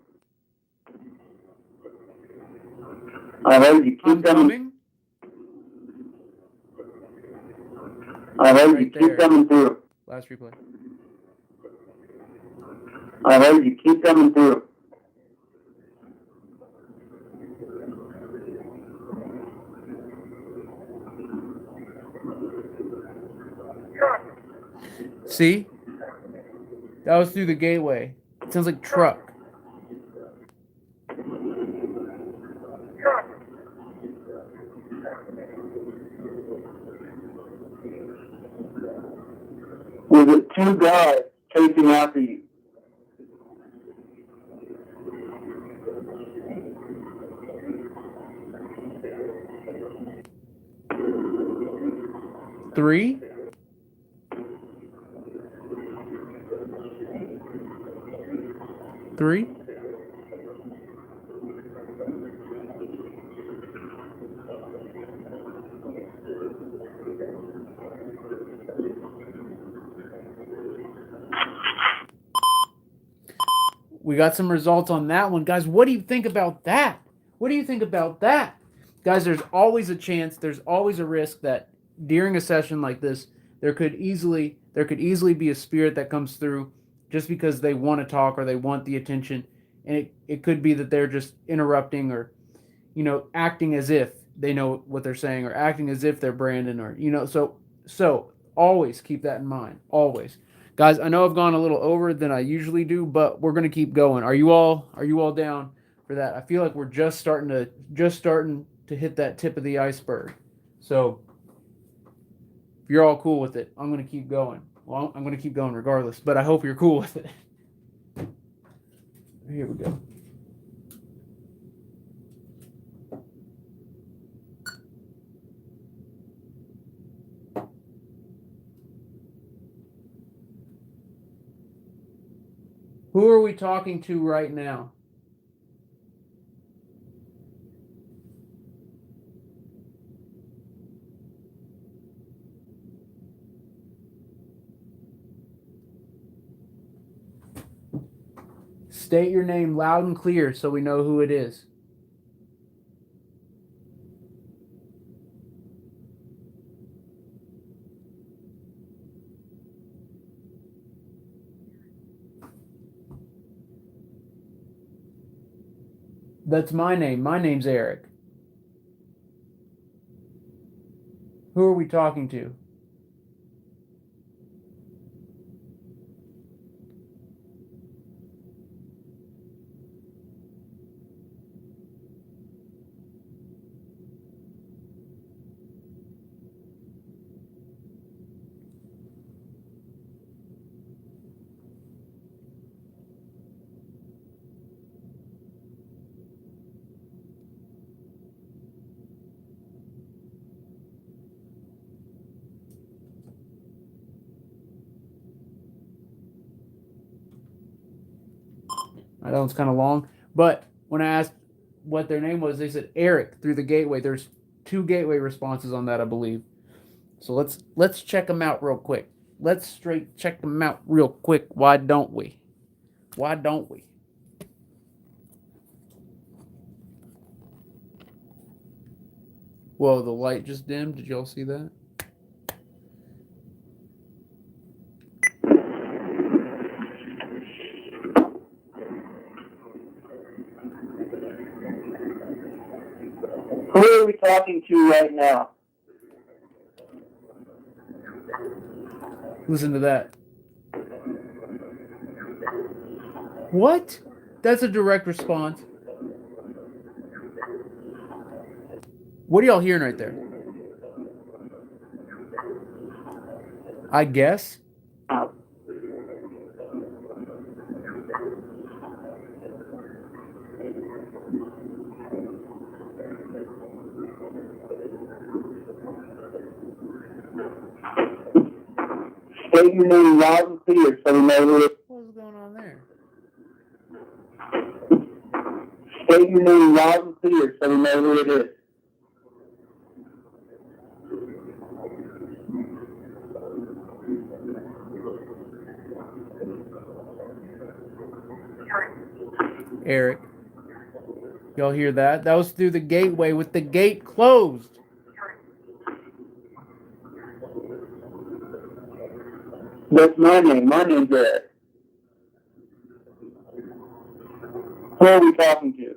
I heard you I'm keep coming. coming. I heard you Right keep there. coming through. Last replay. I heard you keep coming through. See? That was through the gateway. It sounds like truck. Was it two guys chasing after you? Three? Three? We got some results on that one. Guys, what do you think about that? What do you think about that? Guys, there's always a chance, there's always a risk that during a session like this, there could easily be a spirit that comes through just because they want to talk or they want the attention. And it could be that they're just interrupting or, acting as if they know what they're saying or acting as if they're Brandon or, so always keep that in mind. Always. Guys, I know I've gone a little over than I usually do, but we're going to keep going. Are you all down for that? I feel like we're just starting to hit that tip of the iceberg. So if you're all cool with it, I'm going to keep going. Well, I'm going to keep going regardless, but I hope you're cool with it. Here we go. Who are we talking to right now? State your name loud and clear so we know who it is. That's my name. My name's Eric. Who are we talking to? I know it's kind of long, but when I asked what their name was, they said Eric through the gateway. There's 2 gateway responses on that, I believe. So let's check them out real quick. Let's straight check them out real quick. Why don't we? Why don't we? Whoa, the light just dimmed. Did y'all see that? talking to right now? Listen to that. What? That's a direct response. What are y'all hearing right there? I guess. State your name loud and clear so we know who it is. What's going on there? State your name loud and clear so we know who it is. Eric. Y'all hear that? That was through the gateway with the gate closed. That's my name. My name's Eric. Who are we talking to?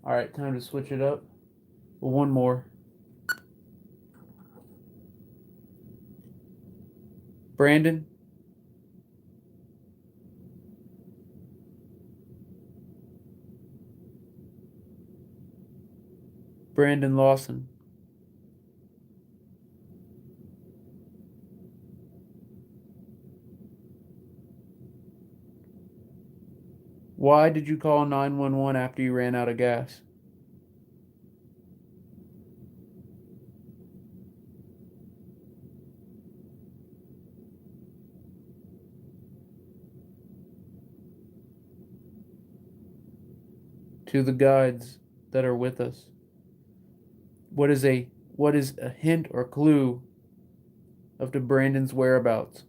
All right, time to switch it up. Well, one more. Brandon? Brandon Lawson. Why did you call 911 after you ran out of gas? To the guides that are with us, what is a hint or clue of the Brandon's whereabouts?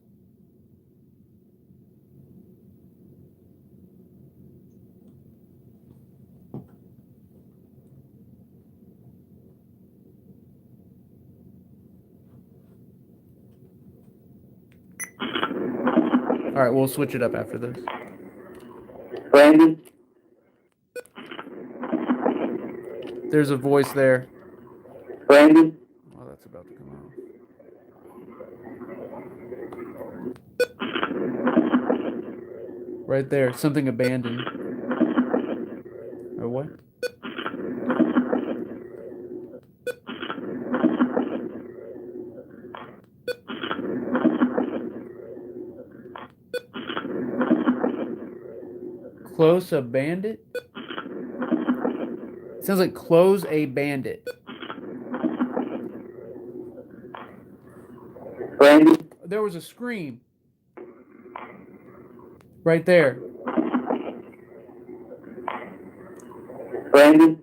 All right, we'll switch it up after this. Brandon? There's a voice there. Brandon? Oh, that's about to come out. Right there, something abandoned. Or what? Close a bandit? Sounds like close a bandit. Brandon? There was a scream. Right there. Brandon?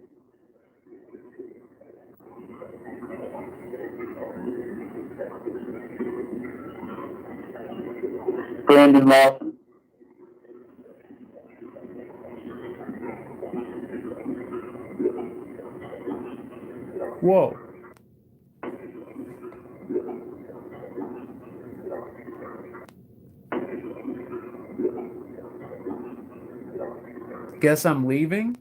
Brandon Lawson. Whoa. Guess I'm leaving?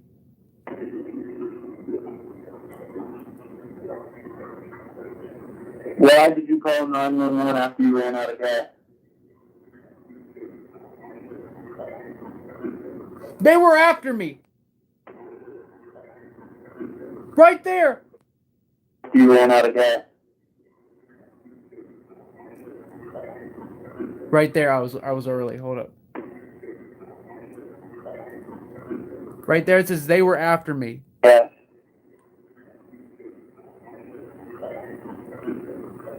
Why did you call 911 after you ran out of gas? They were after me. Right there. You ran out of gas. Right there. I was early. Hold up. Right there it says they were after me. Yes.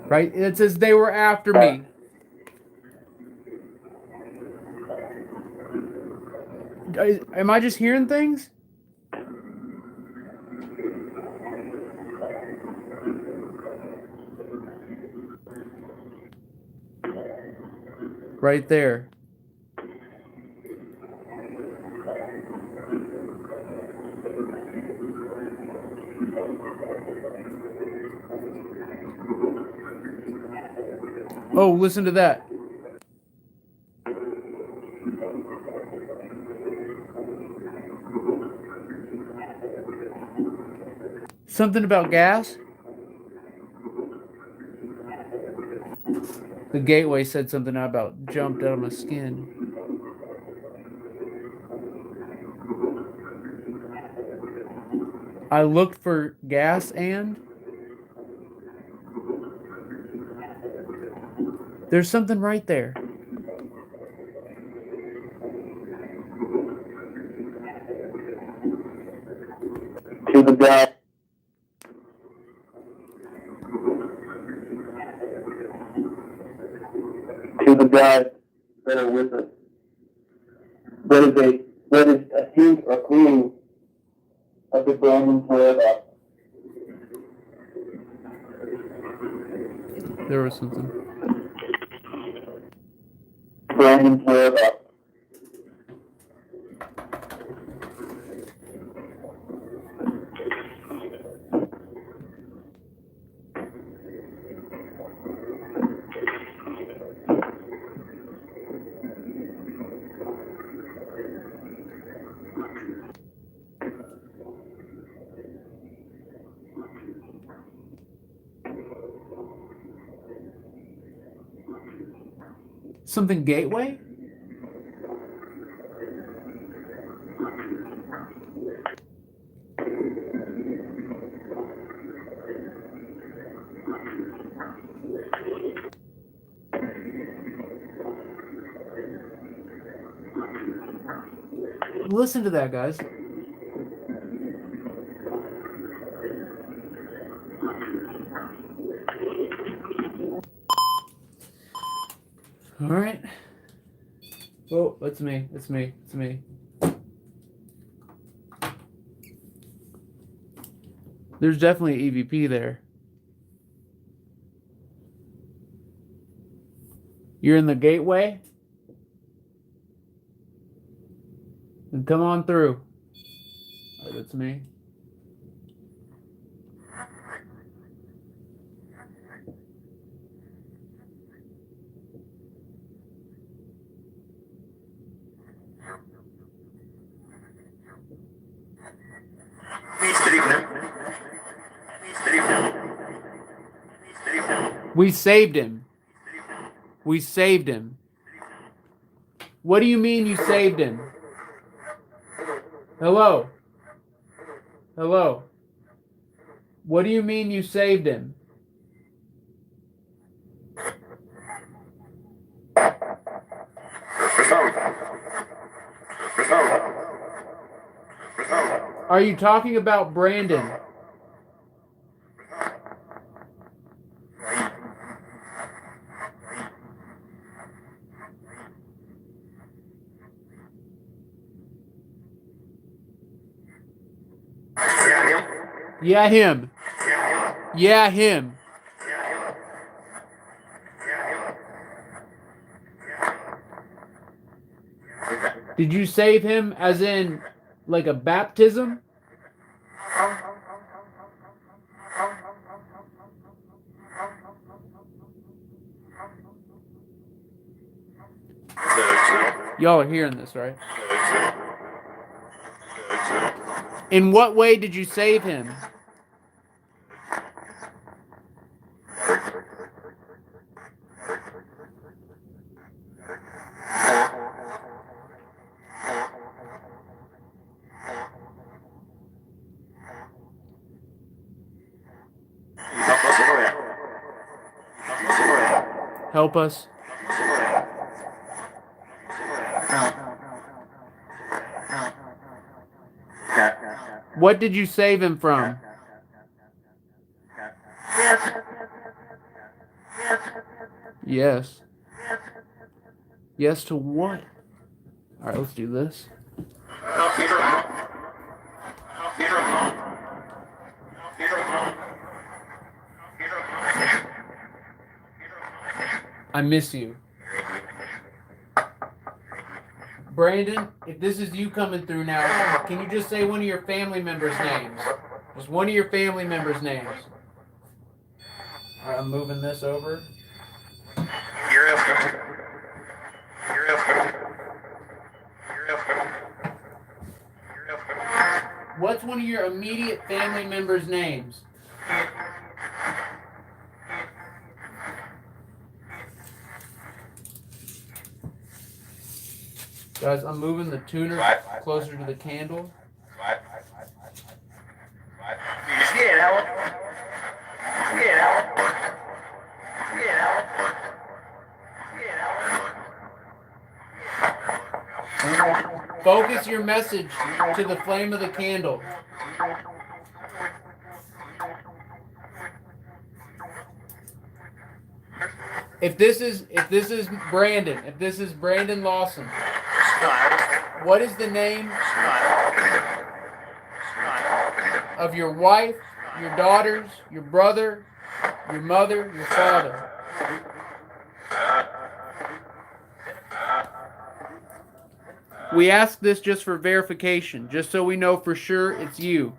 Right? It says they were after me. Am I just hearing things? Right there. Oh, listen to that. Something about gas? The gateway said something about jumped out of my skin. I looked for gas and there's something right there. To the guy. To the guys that are with us. What is a hint or clue of the Brandon's whereabouts? There was something. Brandon's whereabouts. Something gateway? Listen to that, guys. All right. Oh, it's me. It's me. It's me. There's definitely an EVP there. You're in the gateway? Then come on through. All right, that's me. We saved him. We saved him. What do you mean you saved him? Hello? Hello? What do you mean you saved him? Are you talking about Brandon? Yeah, him. Yeah, him. Did you save him as in like a baptism? Y'all are hearing this, right? In what way did you save him? Help us. What did you save him from? Yes. Yes to what? All right, let's do this. I miss you. Brandon, if this is you coming through now, can you just say one of your family members' names? Just one of your family members' names. All right, I'm moving this over. What's one of your immediate family members' names? Guys, I'm moving the tuner closer to the candle. Focus your message to the flame of the candle. If this is Brandon Lawson, what is the name of your wife, your daughters, your brother, your mother, your father? We ask this just for verification, just so we know for sure it's you.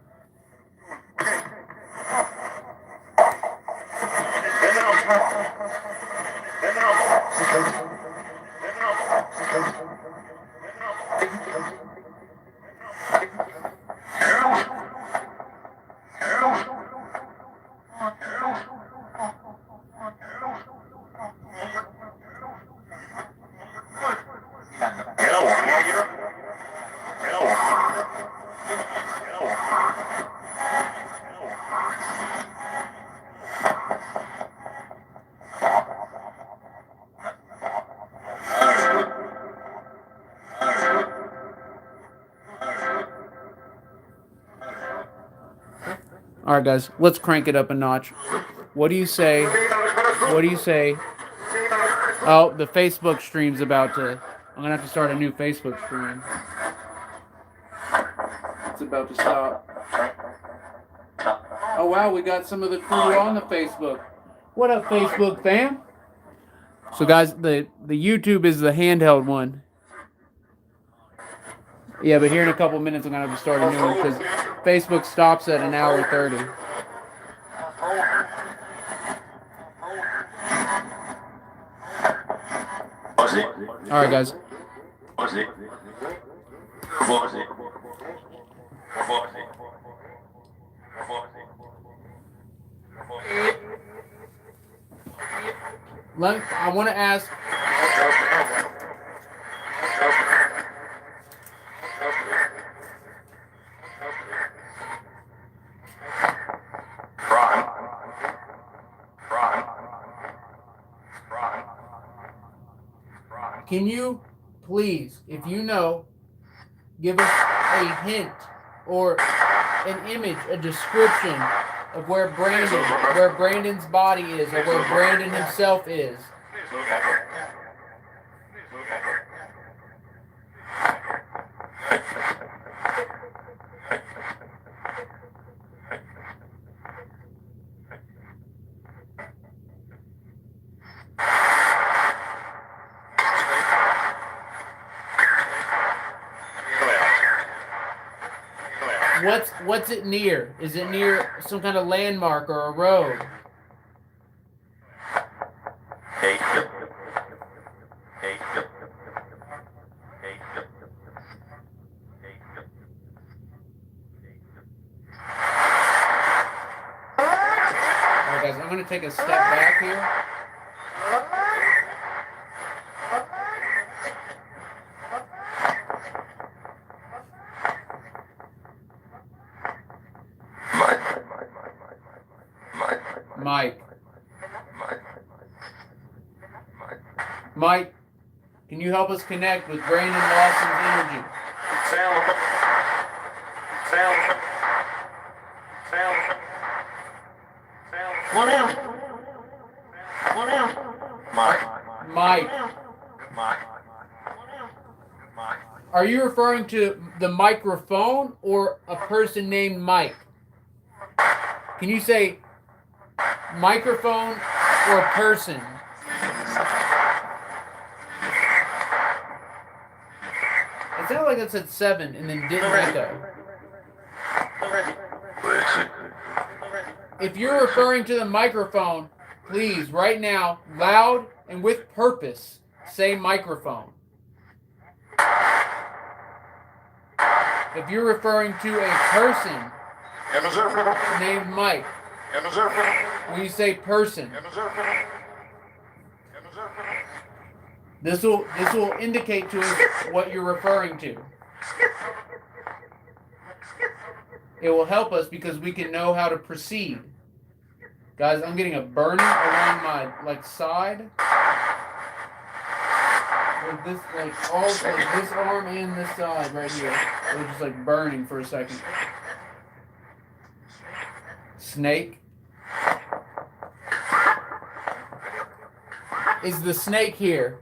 All right, guys, let's crank it up a notch. What do you say? What do you say? Oh, the Facebook stream's about to... I'm going to have to start a new Facebook stream. It's about to stop. Oh, wow, we got some of the crew on the Facebook. What up, Facebook fam? So, guys, the YouTube is the handheld one. Yeah, but here in a couple minutes, I'm going to have to start a new one because Facebook stops at 1:30. All right, guys. I want to ask. Can you please, if you know, give us a hint or an image, a description of where Brandon's body is, or where Brandon himself is? What's it near? Is it near some kind of landmark or a road? Alright guys, I'm going to take a step back here. Mike, can you help us connect with Brandon Lawson's energy? Sound. One out. Mike. Are you referring to the microphone or a person named Mike? Can you say microphone or person? It sounded like it said 7 and then didn't echo. If you're referring to the microphone, please, right now, loud and with purpose, say microphone. If you're referring to a person named Mike, when you say person, this will indicate to us what you're referring to. It will help us because we can know how to proceed. Guys, I'm getting a burning along my side. Like this, this arm and this side right here. It was just burning for a second. Snake. Is the snake here?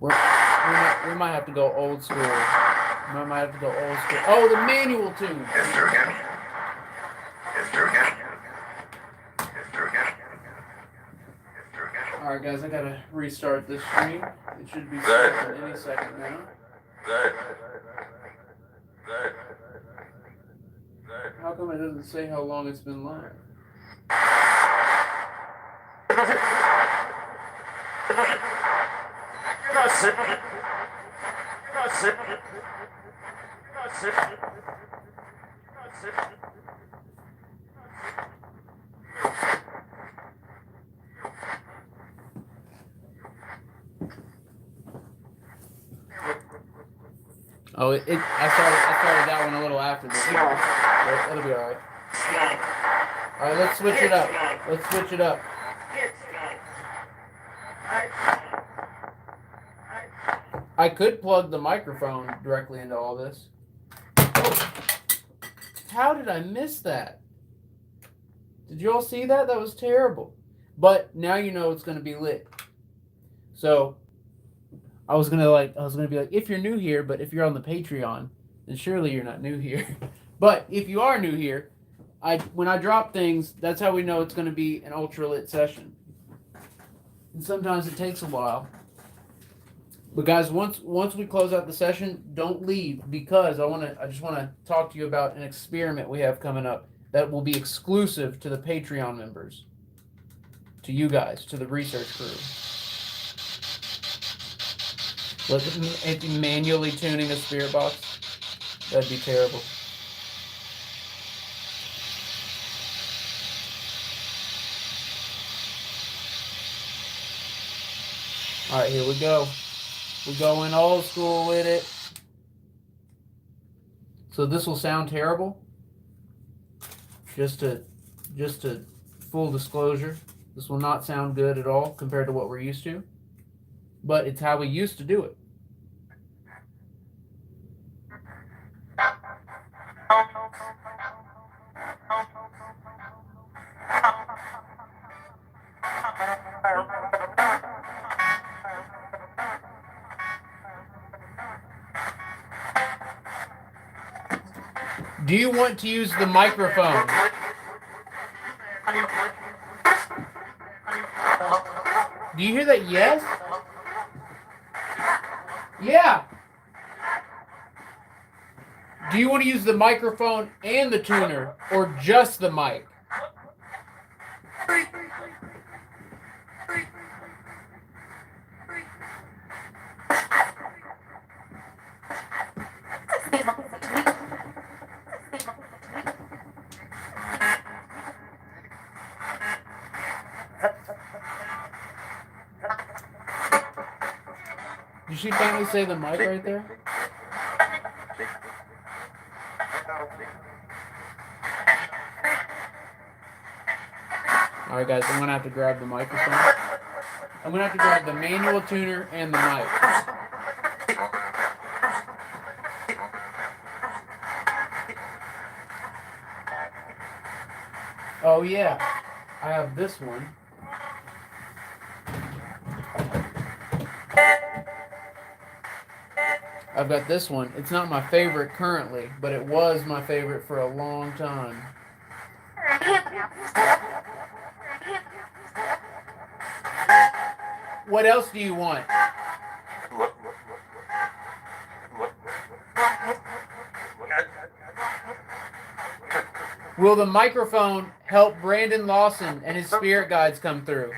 We might have to go old school. We might have to go old school. Oh, the manual tune. Alright guys, I gotta restart this stream. It should be starting any second now. How come it doesn't say how long it's been live? Oh, I started that one a little after this. It'll be alright. Alright, let's switch it up. I could plug the microphone directly into all this. How did I miss that? Did you all see that? That was terrible. But now you know it's going to be lit. So I was gonna be like, if you're new here, but if you're on the Patreon, then surely you're not new here. But if you are new here, when I drop things, that's how we know it's gonna be an ultra lit session. And sometimes it takes a while. But guys, once we close out the session, don't leave because I just wanna talk to you about an experiment we have coming up that will be exclusive to the Patreon members. To you guys, to the research crew. Look at me manually tuning a spirit box. That'd be terrible. Alright, here we go. We're going old school with it. So this will sound terrible. Just to full disclosure, this will not sound good at all compared to what we're used to. But it's how we used to do it. Do you want to use the microphone? Do you hear that? Yes? Yeah. Do you want to use the microphone and the tuner or just the mic? Did she finally say the mic right there? Alright guys, I'm going to have to grab the microphone. I'm going to have to grab the manual tuner and the mic. Oh yeah, I have this one. I've got this one. It's not my favorite currently, but it was my favorite for a long time. What else do you want? Will the microphone help Brandon Lawson and his spirit guides come through?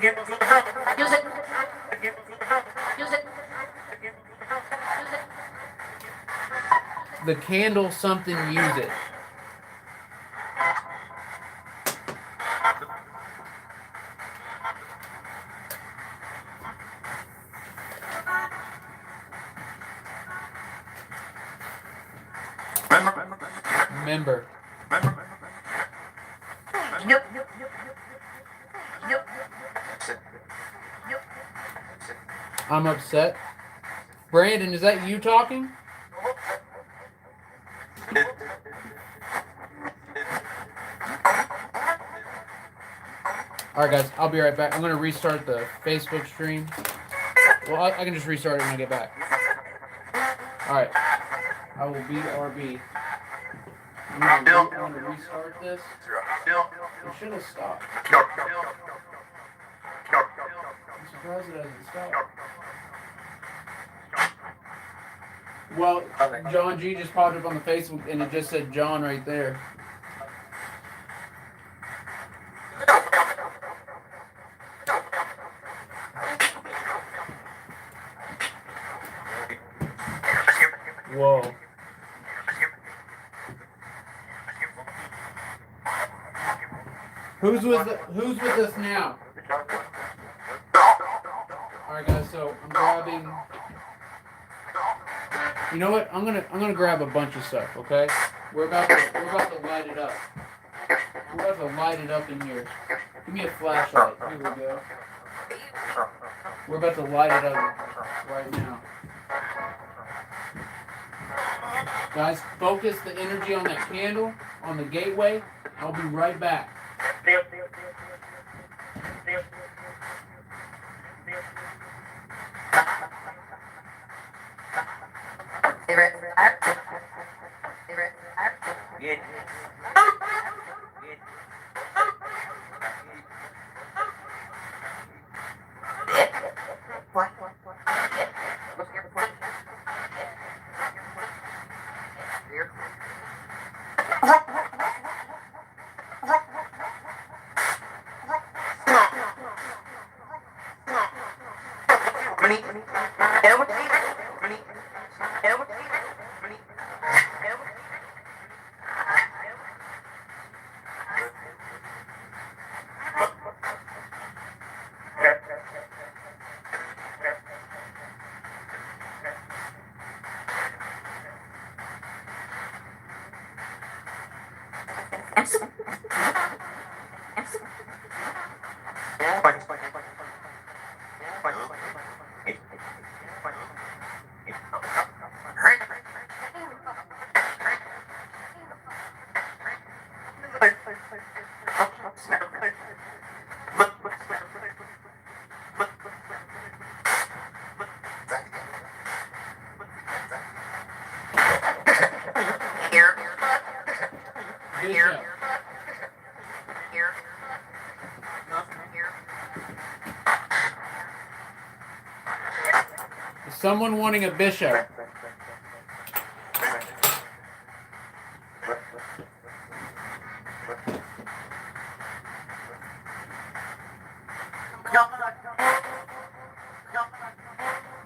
Use it. Use it. The candle something, use it. Remember. I'm upset. Brandon, is that you talking? Alright guys, I'll be right back. I'm going to restart the Facebook stream. Well, I can just restart it when I get back. Alright. I will BRB. I'm going to restart this. It should have stopped. I'm surprised it hasn't stopped. Well, John G just popped up on the Facebook and it just said John right there. Whoa. Who's with us now? Alright guys, so I'm grabbing. You know what? I'm gonna grab a bunch of stuff, okay? We're about to light it up. We're about to light it up in here. Give me a flashlight. Here we go. We're about to light it up right now. Guys, focus the energy on that candle, on the gateway. I'll be right back. Is someone wanting a bishop?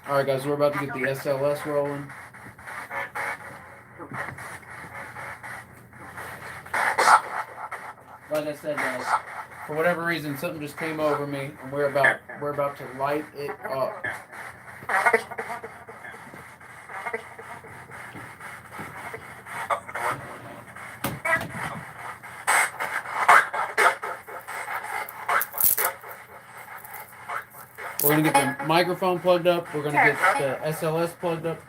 Alright guys, we're about to get the SLS rolling. Like I said guys, for whatever reason something just came over me and we're about to light it up. We're going to get the microphone plugged up. We're going to get the SLS plugged up.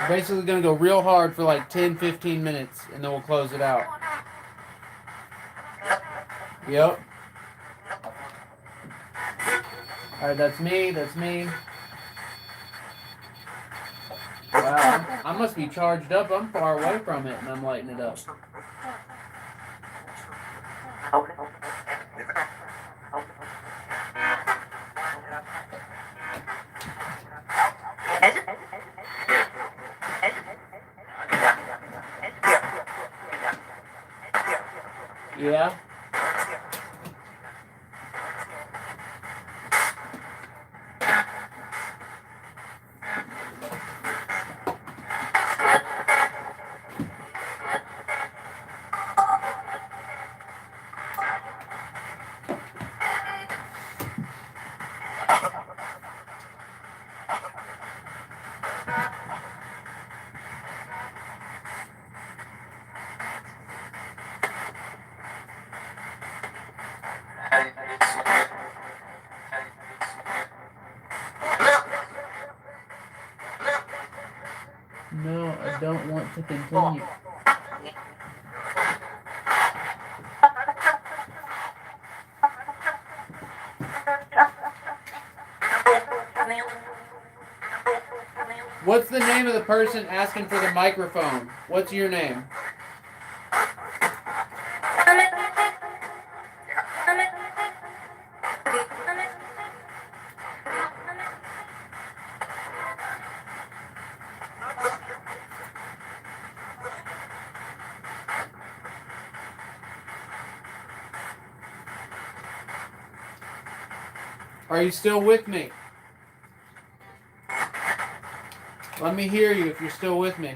We're basically going to go real hard for like 10, 15 minutes, and then we'll close it out. Yep. All right, that's me. That's me. Wow, I must be charged up. I'm far away from it, and I'm lighting it up. Yeah. No, I don't want to continue. What's the name of the person asking for the microphone? What's your name? Are you still with me? Let me hear you if you're still with me.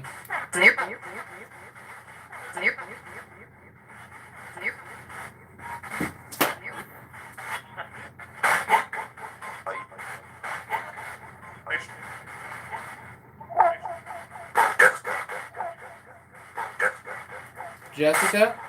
Jessica?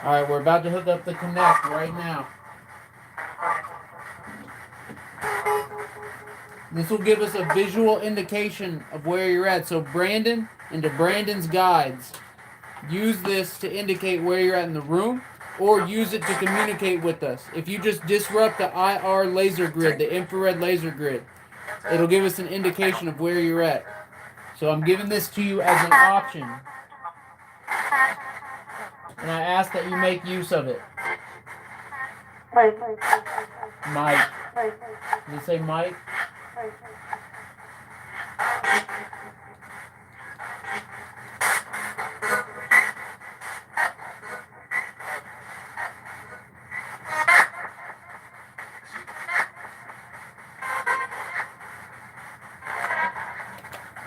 Alright, we're about to hook up the kinect right now. This will give us a visual indication of where you're at. So Brandon, into Brandon's guides, use this to indicate where you're at in the room, or use it to communicate with us. If you just disrupt the IR laser grid, the infrared laser grid, it'll give us an indication of where you're at. So I'm giving this to you as an option. And I ask that you make use of it. Mike. Did it say Mike?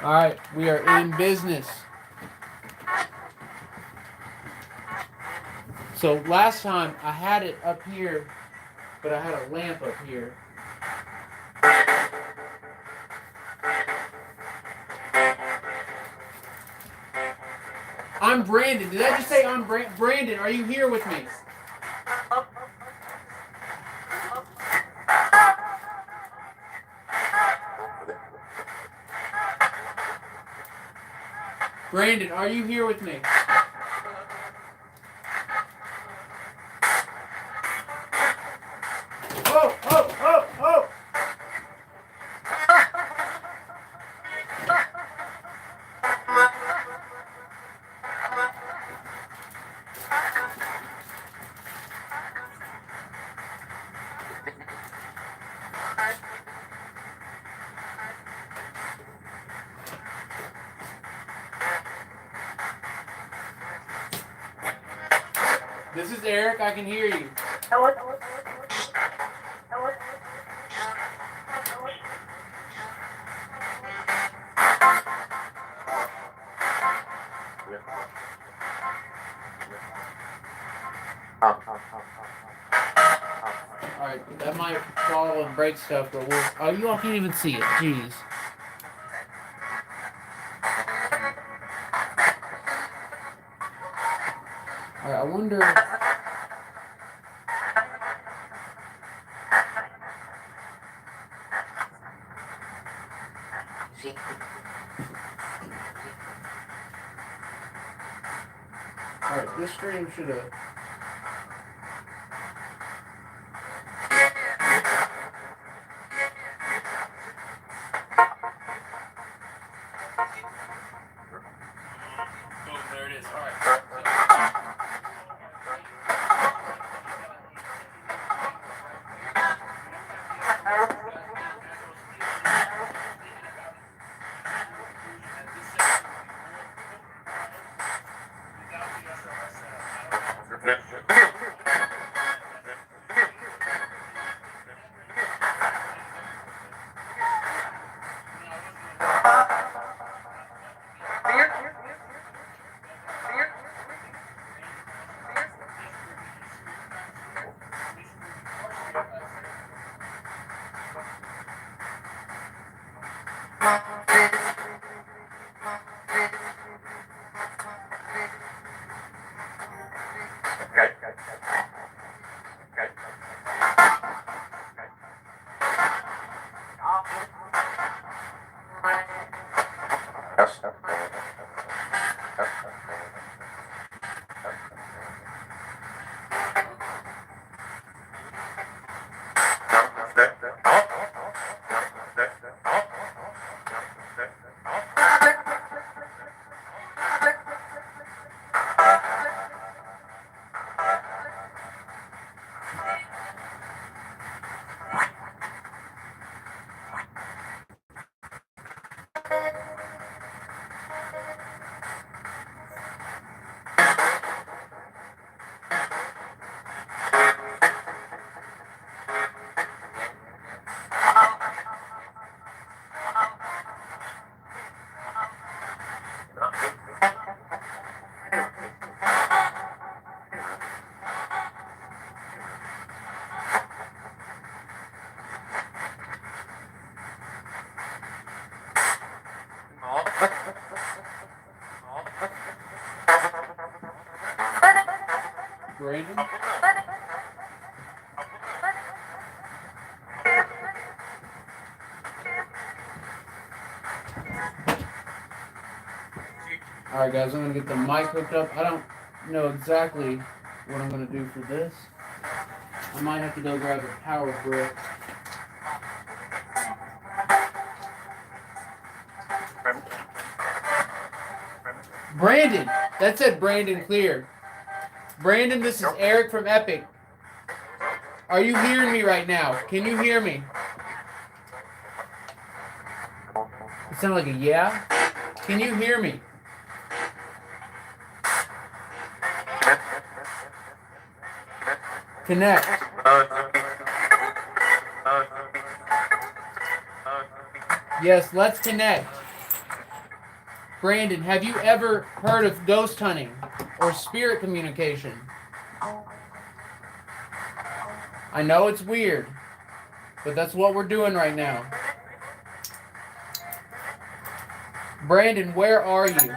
All right, we are in business. So last time I had it up here, but I had a lamp up here. I'm Brandon. Did I just say I'm Brandon? Are you here with me? Brandon, are you here with me? Oh, oh, oh, oh! This is Eric. I can hear you. Alright, that might fall and break stuff, but we'll... Oh, you all can't even see it. Jeez. All right, I wonder. All right, this stream should have. Boom, there it is. All right. Brandon? Alright guys, I'm going to get the mic hooked up. I don't know exactly what I'm going to do for this. I might have to go grab a power brick. Brandon! That said Brandon clear. Brandon, this is Eric from Epic. Are you hearing me right now? Can you hear me? It sounded like a yeah. Can you hear me? Connect. Yes, let's connect. Brandon, have you ever heard of ghost hunting or spirit communication? I know it's weird, but that's what we're doing right now. Brandon, where are you?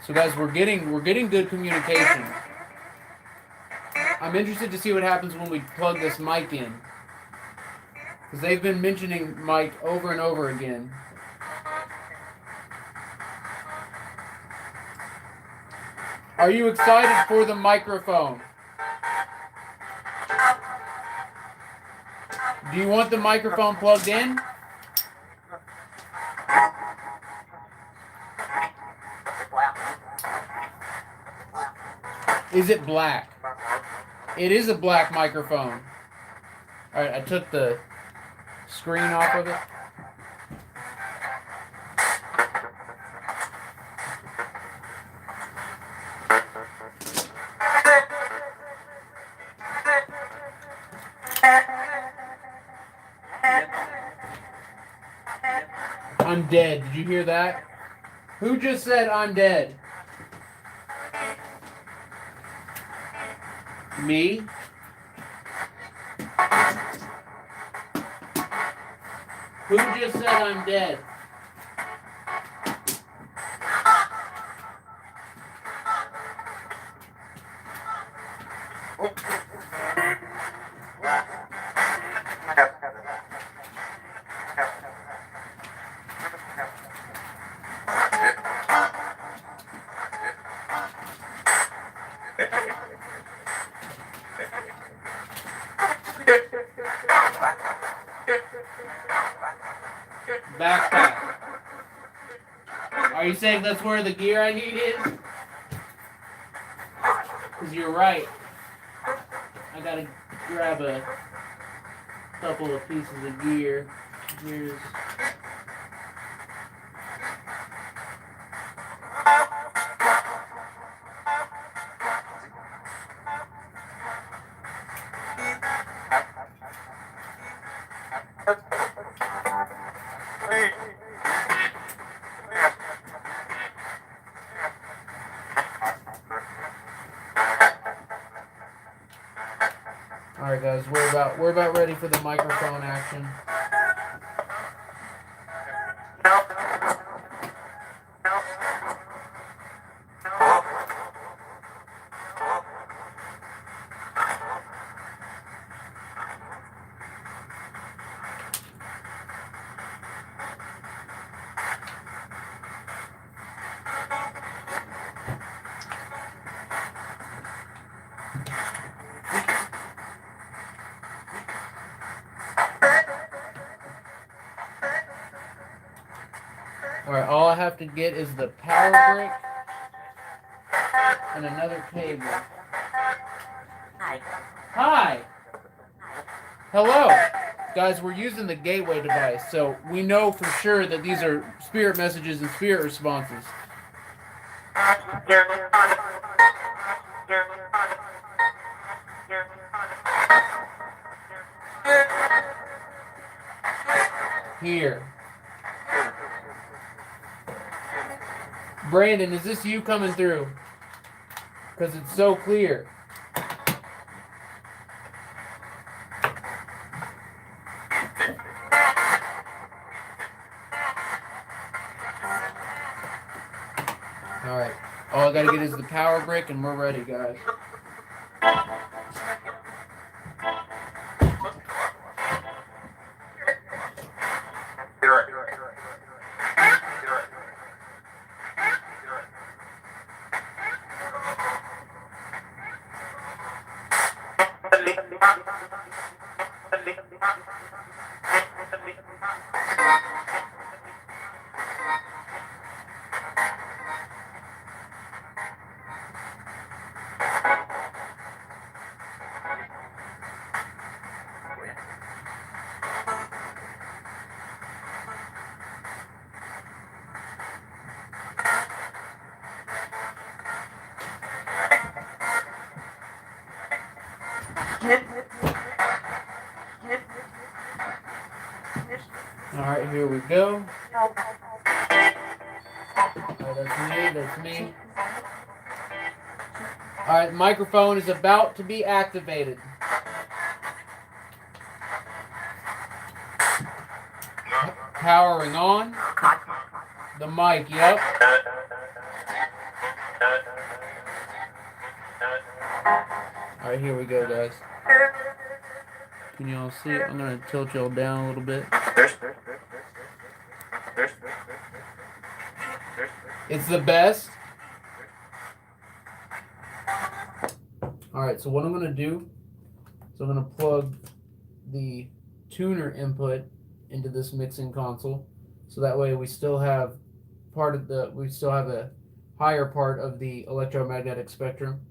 So guys, we're getting good communication. I'm interested to see what happens when we plug this mic in. Because they've been mentioning mic over and over again. Are you excited for the microphone? Do you want the microphone plugged in? Is it black? It is a black microphone. Alright, I took the screen off of it. I'm dead. Did you hear that? Who just said I'm dead? Me? Who just said I'm dead? Backpack. Are you saying that's where the gear I need is? Because you're right. I gotta grab a couple of pieces of gear. Here's... Alright guys, we're about ready for the microphone action. Alright, all I have to get is the power brick and another cable. Hi. Hi! Hello! Guys, we're using the gateway device, so we know for sure that these are spirit messages and spirit responses. Here. Brandon, is this you coming through? Because it's so clear. Alright. All I gotta get is the power brick and we're ready, guys. Alright, here we go. Alright, that's me. Alright, the microphone is about to be activated. Powering on. The mic, yep. Alright, here we go, guys. Can y'all see it? I'm going to tilt y'all down a little bit. It's the best. Alright, so what I'm going to do is I'm going to plug the tuner input into this mixing console. So that way we still have a higher part of the electromagnetic spectrum.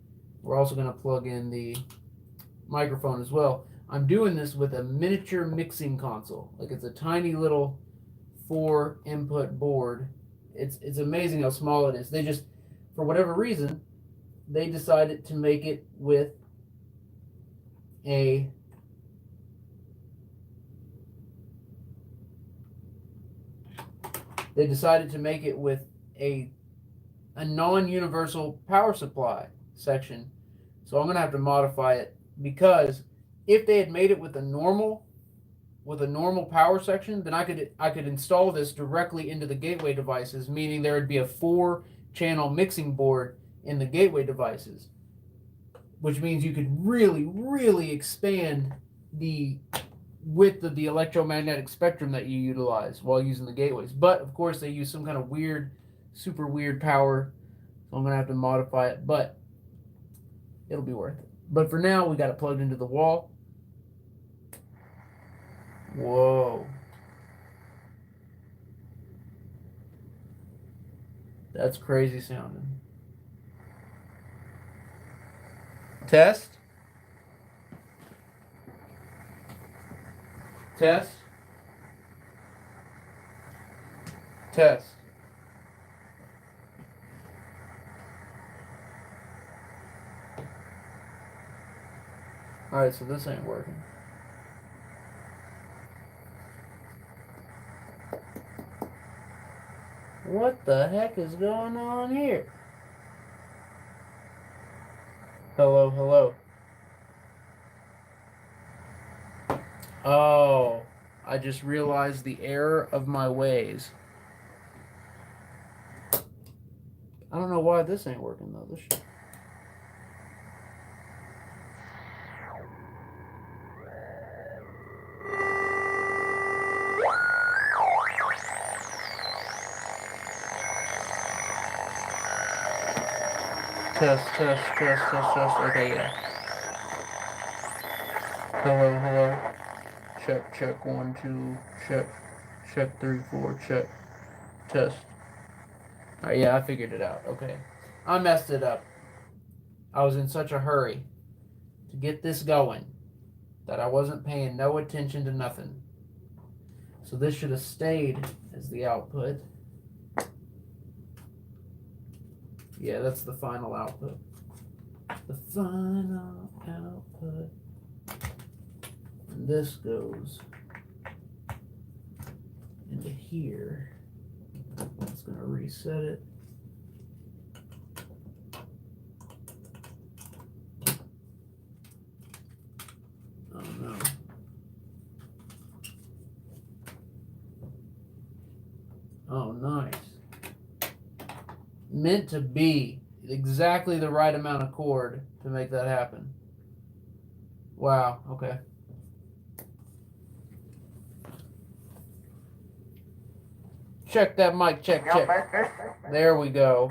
We're also going to plug in the microphone as well. I'm doing this with a miniature mixing console. Like, it's a tiny little 4 input board. It's amazing how small it is. They just, for whatever reason, they decided to make it with a they decided to make it with a non-universal power supply section. So I'm gonna have to modify it, because if they had made it with a normal power section, then I could install this directly into the gateway devices, meaning there would be a 4-channel mixing board in the gateway devices, which means you could really expand the width of the electromagnetic spectrum that you utilize while using the gateways. But of course they use some kind of super weird power, so I'm gonna have to modify it, but it'll be worth it. But for now, we got it plugged into the wall. Whoa. That's crazy sounding. Test. Test. Test. Alright, so this ain't working. What the heck is going on here? Hello, hello. Oh, I just realized the error of my ways. I don't know why this ain't working though. This shit. Test. Okay, yeah. Hello. Check, 1, 2, check 3, 4, check, test. Alright, yeah, I figured it out. Okay. I messed it up. I was in such a hurry to get this going that I wasn't paying no attention to nothing. So this should have stayed as the output. Yeah, that's the final output. The final output. And this goes into here. It's going to reset it. Oh no. Oh, nice. Meant to be exactly the right amount of cord to make that happen. Wow, okay. Check that mic, check. There we go.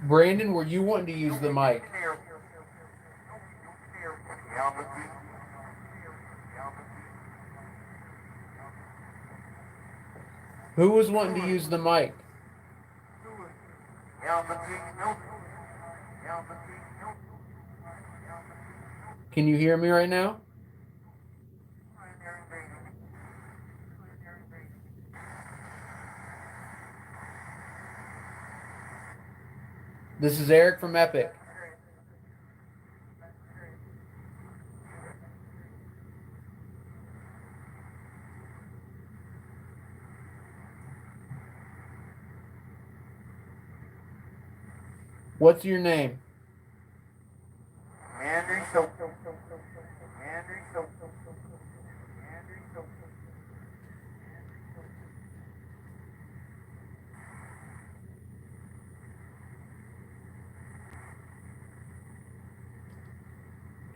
Brandon, were you wanting to use the mic? Who was wanting to use the mic? Can you hear me right now? This is Eric from Epic. What's your name?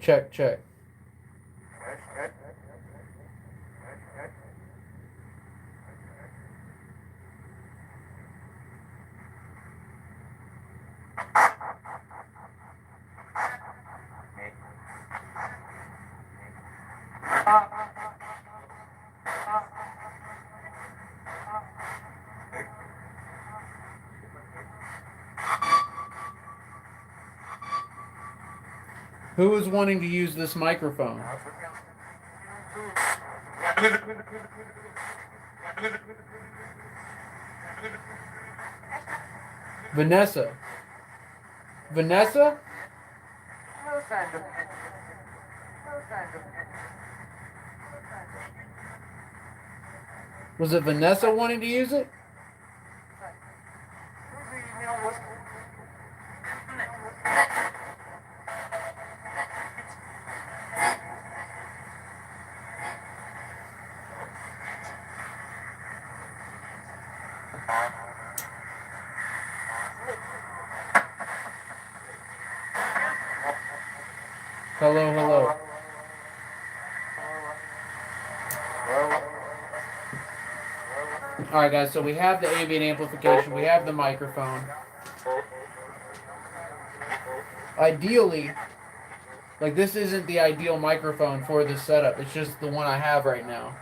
Check. Who is wanting to use this microphone? Vanessa. Vanessa? Was it Vanessa wanting to use it? Hello, hello. Alright guys, so we have the ambient amplification, we have the microphone. Ideally, like this isn't the ideal microphone for this setup, it's just the one I have right now.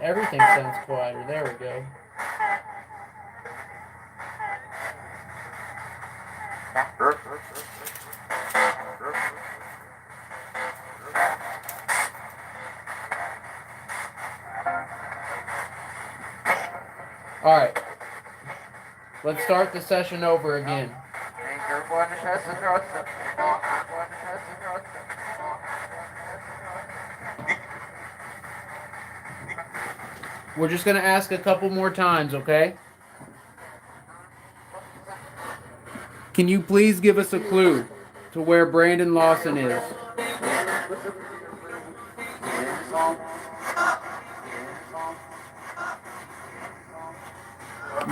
Everything sounds quieter. There we go. All right. Let's start the session over again. We're just going to ask a couple more times, okay? Can you please give us a clue to where Brandon Lawson is?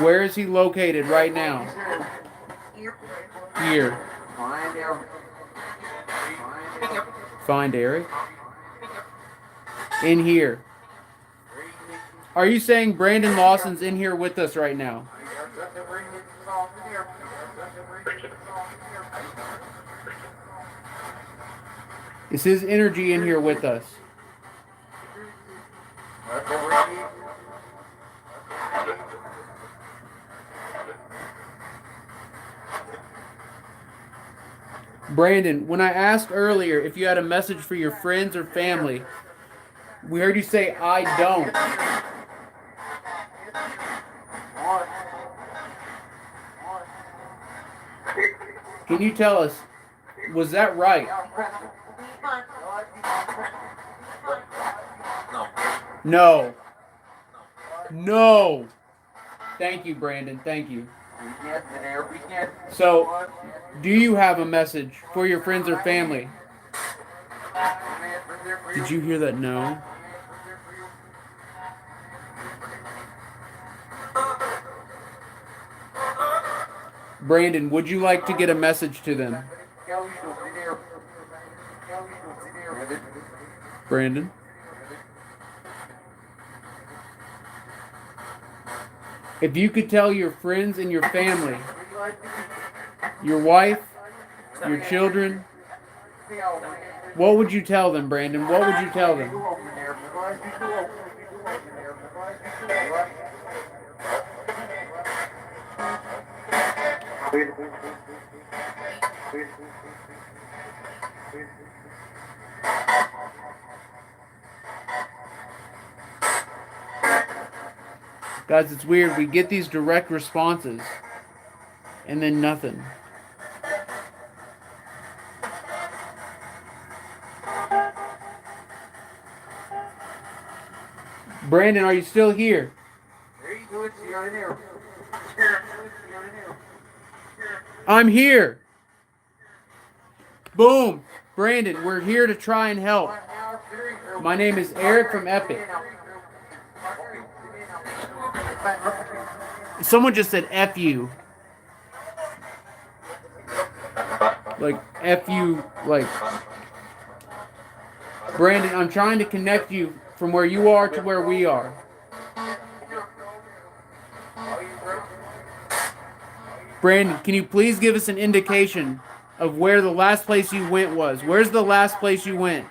Where is he located right now? Here. Find Eric. In here. Are you saying Brandon Lawson's in here with us right now? Is his energy in here with us? Brandon, when I asked earlier if you had a message for your friends or family, we heard you say, I don't. Can you tell us, was that right? No. No. Thank you, Brandon. Thank you. So, do you have a message for your friends or family? Did you hear that? No. Brandon, would you like to get a message to them? Brandon? If you could tell your friends and your family, your wife, your children, what would you tell them, Brandon? What would you tell them? Guys, it's weird. We get these direct responses and then nothing. Brandon, are you still here? I'm here. Boom. Brandon, we're here to try and help. My name is Eric from Epic. Someone just said F you. Like, F you, like. Brandon, I'm trying to connect you from where you are to where we are. Brandon, can you please give us an indication of where the last place you went was. Where's the last place you went?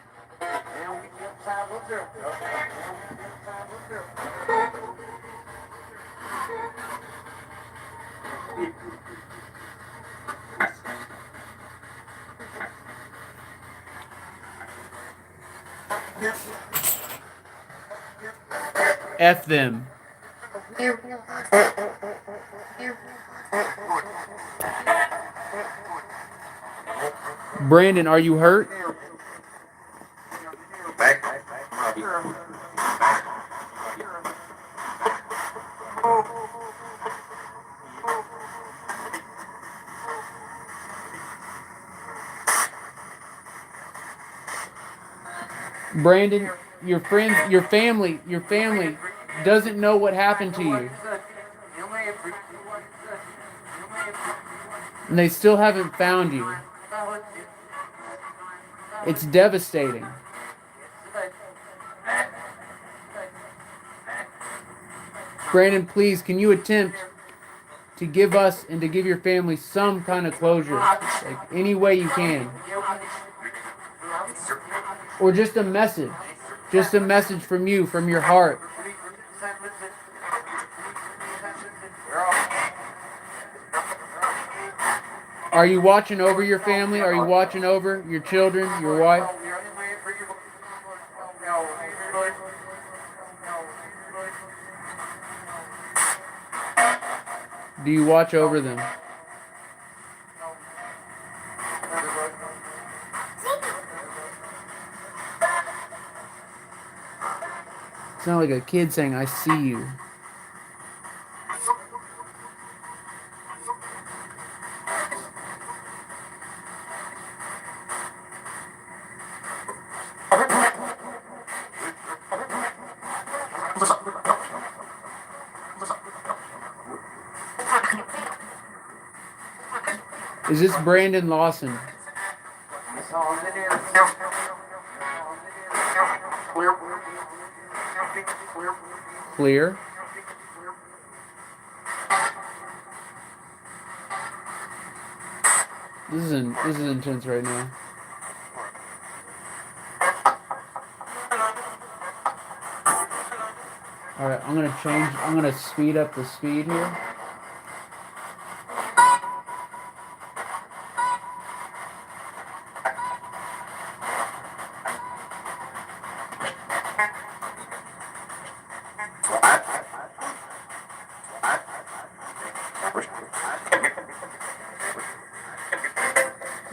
F them. Brandon, are you hurt? Brandon, your friends, your family doesn't know what happened to you. And they still haven't found you. It's devastating. Brandon, please, can you attempt to give us and to give your family some kind of closure? Like any way you can. Or just a message. Just a message from you, from your heart. Are you watching over your family? Are you watching over your children, your wife? Do you watch over them? It's not like a kid saying, I see you. Is this Brandon Lawson? Clear. This is intense right now. All right, I'm gonna speed up the speed here.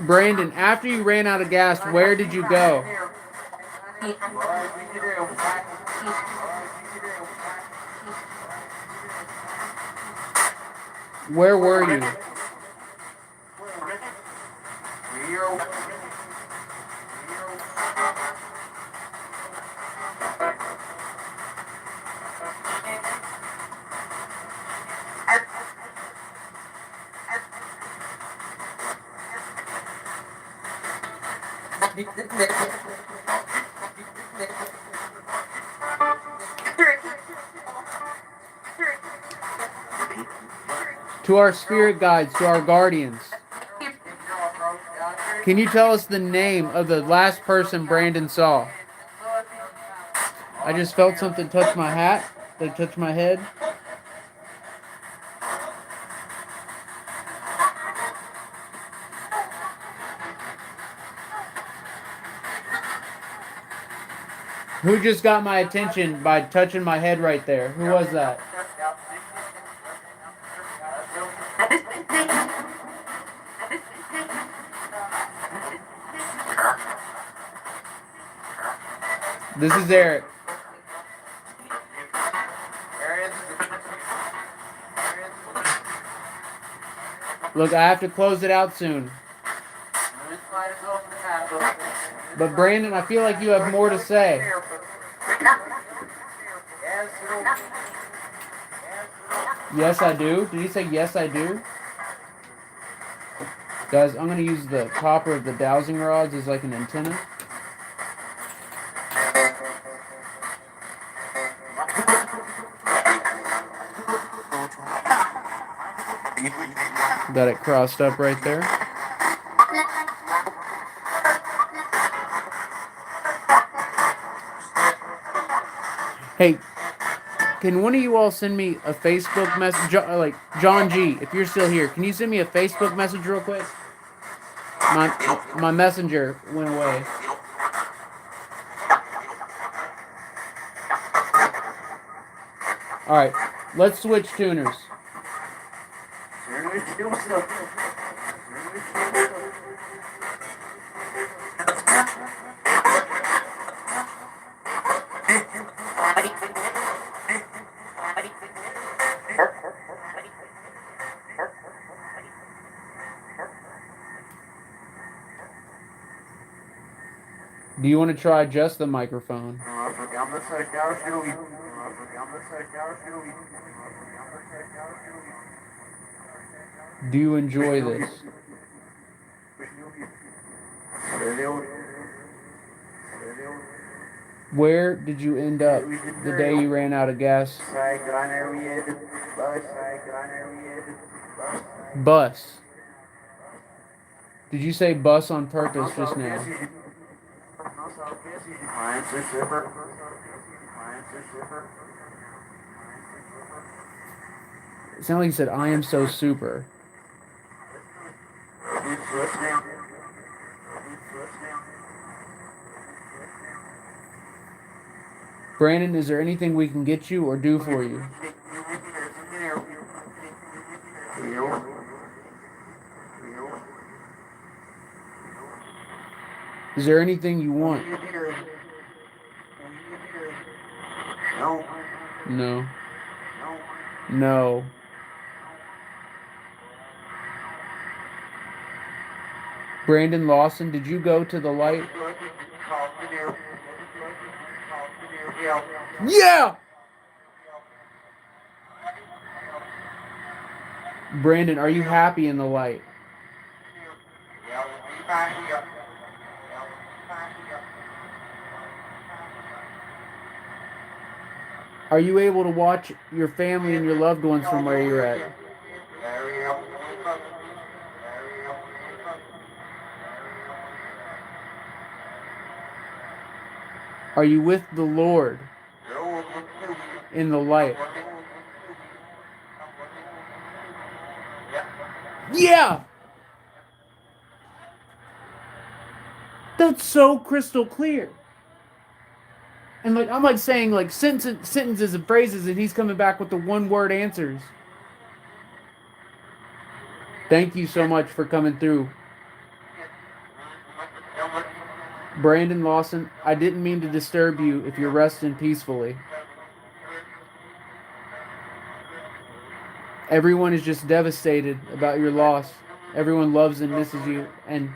Brandon, after you ran out of gas, where did you go? Where were you? To our spirit guides, to our guardians, can you tell us the name of the last person Brandon saw? I just felt something touch my hat, like touch my head. Who just got my attention by touching my head right there? Who was that? This is Eric. Look, I have to close it out soon. But Brandon, I feel like you have more to say. Yes, I do. Did he say yes, I do? Guys, I'm going to use the copper of the dowsing rods as like an antenna. Got it crossed up right there. Hey, can one of you all send me a Facebook message? Like John G, if you're still here, can you send me a Facebook message real quick? My messenger went away. All right, let's switch tuners. Do you want to try just the microphone? Do you enjoy this? Where did you end up the day you ran out of gas? Bus. Did you say bus on purpose just now? It sounded like you said, I am so super. Brandon, is there anything we can get you or do for you? Is there anything you want? No. No. Brandon Lawson, did you go to the light? Yeah! Brandon, are you happy in the light? Are you able to watch your family and your loved ones from where you're at? Are you with the Lord in the light? Yeah! That's so crystal clear. And like I'm like saying like sentences and phrases, and he's coming back with the one-word answers. Thank you so much for coming through. Brandon Lawson, I didn't mean to disturb you if you're resting peacefully. Everyone is just devastated about your loss. Everyone loves and misses you, and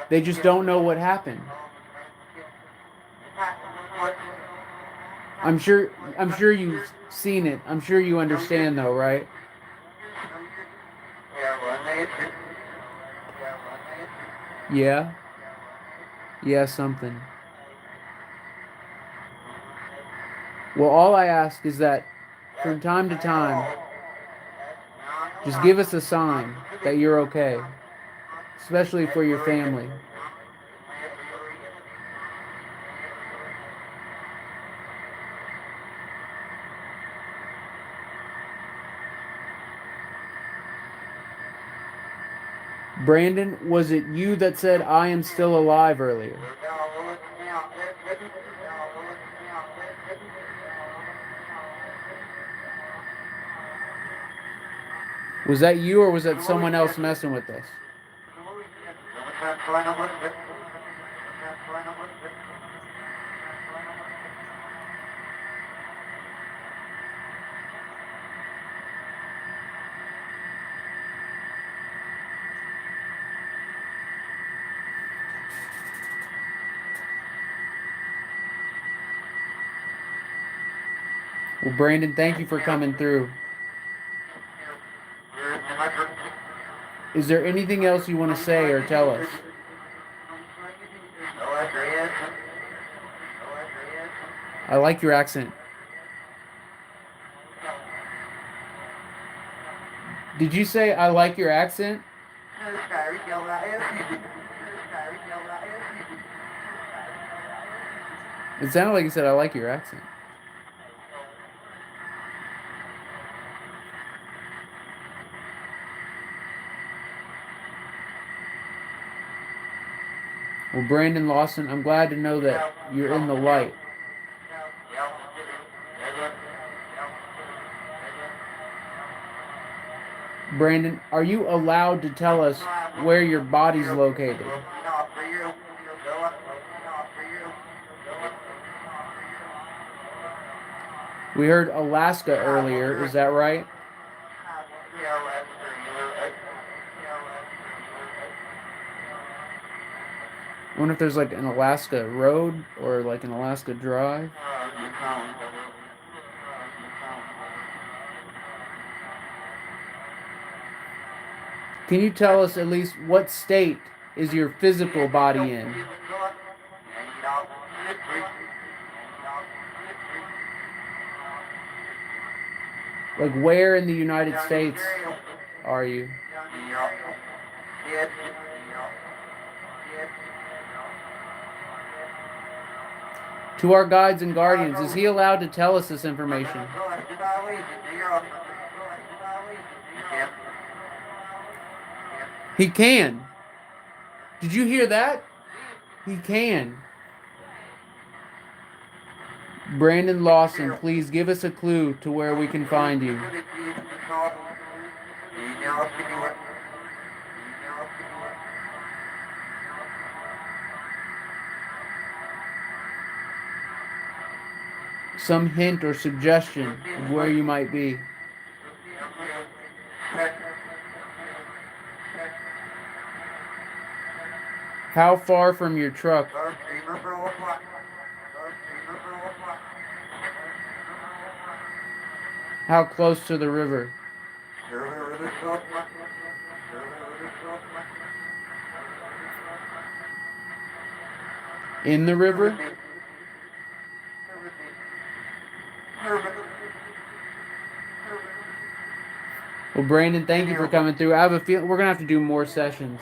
they just don't know what happened. I'm sure you've seen it. I'm sure you understand though, right? Yeah? Yeah, something. Well, all I ask is that from time to time, just give us a sign that you're okay, especially for your family. Brandon, was it you that said I am still alive earlier? Was that you or was that someone else messing with us? Well, Brandon, thank you for coming through. Is there anything else you want to say or tell us? I like your accent. Did you say I like your accent? It sounded like you said I like your accent. Well, Brandon Lawson, I'm glad to know that you're in the light. Brandon, are you allowed to tell us where your body's located? We heard Alaska earlier, is that right? I wonder if there's like an Alaska road or like an Alaska drive. Can you tell us at least what state is your physical body in? Like where in the United States are you? To our guides and guardians, is he allowed to tell us this information? He can. Did you hear that? He can. Brandon Lawson, please give us a clue to where we can find you. Some hint or suggestion of where you might be. How far from your truck? How close to the river? In the river? Well, Brandon, thank you for coming through. I have a feeling we're going to have to do more sessions.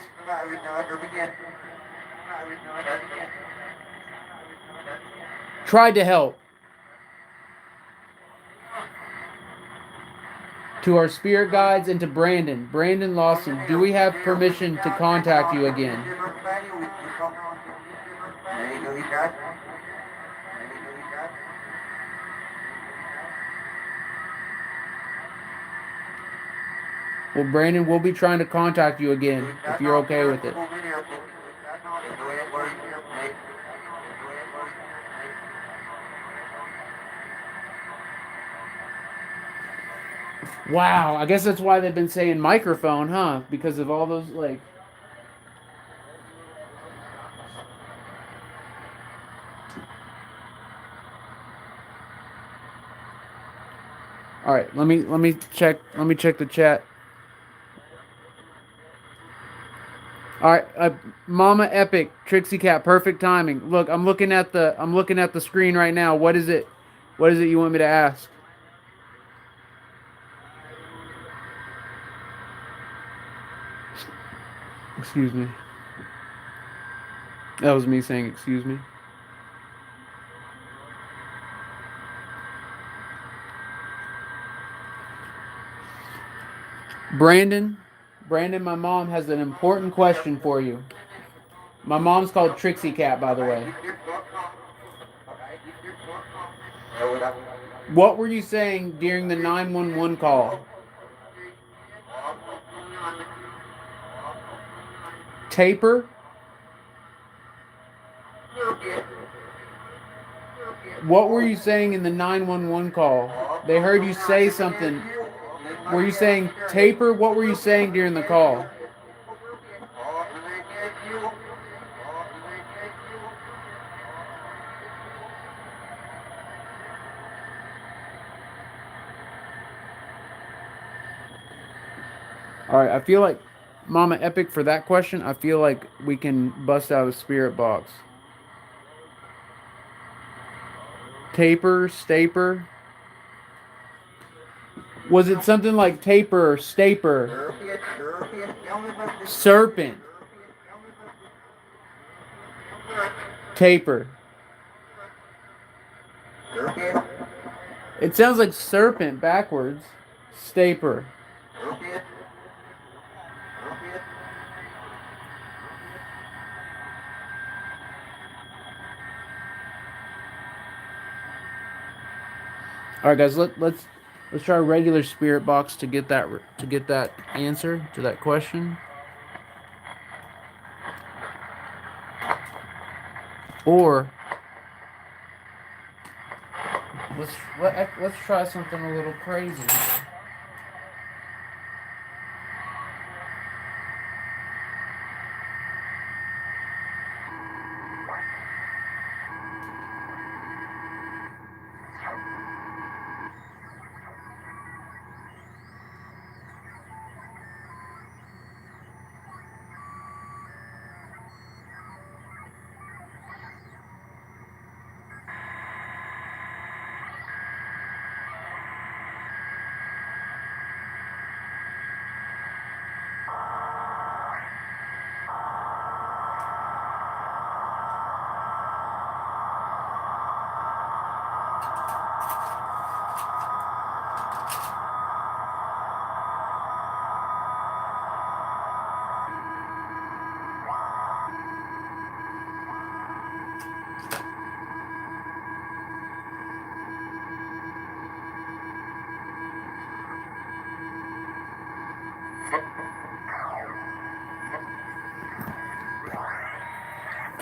Tried to help. To our spirit guides and to Brandon Lawson, do we have permission to contact you again? Well, Brandon, we'll be trying to contact you again if you're okay with it. Wow, I guess that's why they've been saying microphone, huh? Because of all those, like... All right, let me check the chat. All right, Mama Epic, Trixie Cat, perfect timing. Look, I'm looking at the screen right now. What is it? What is it you want me to ask? Excuse me. That was me saying excuse me. Brandon, my mom has an important question for you. My mom's called Trixie Cat, by the way. What were you saying during the 911 call? Taper? What were you saying in the 911 call? They heard you say something. Were you saying taper? What were you saying during the call? All right, I feel like, Mama Epic, for that question, I feel like we can bust out a spirit box. Taper, staper. Was it something like taper or staper? Serpent. Taper. It sounds like serpent backwards. Staper. All right, guys. Let's try a regular spirit box to get that answer to that question. Or let's try something a little crazy.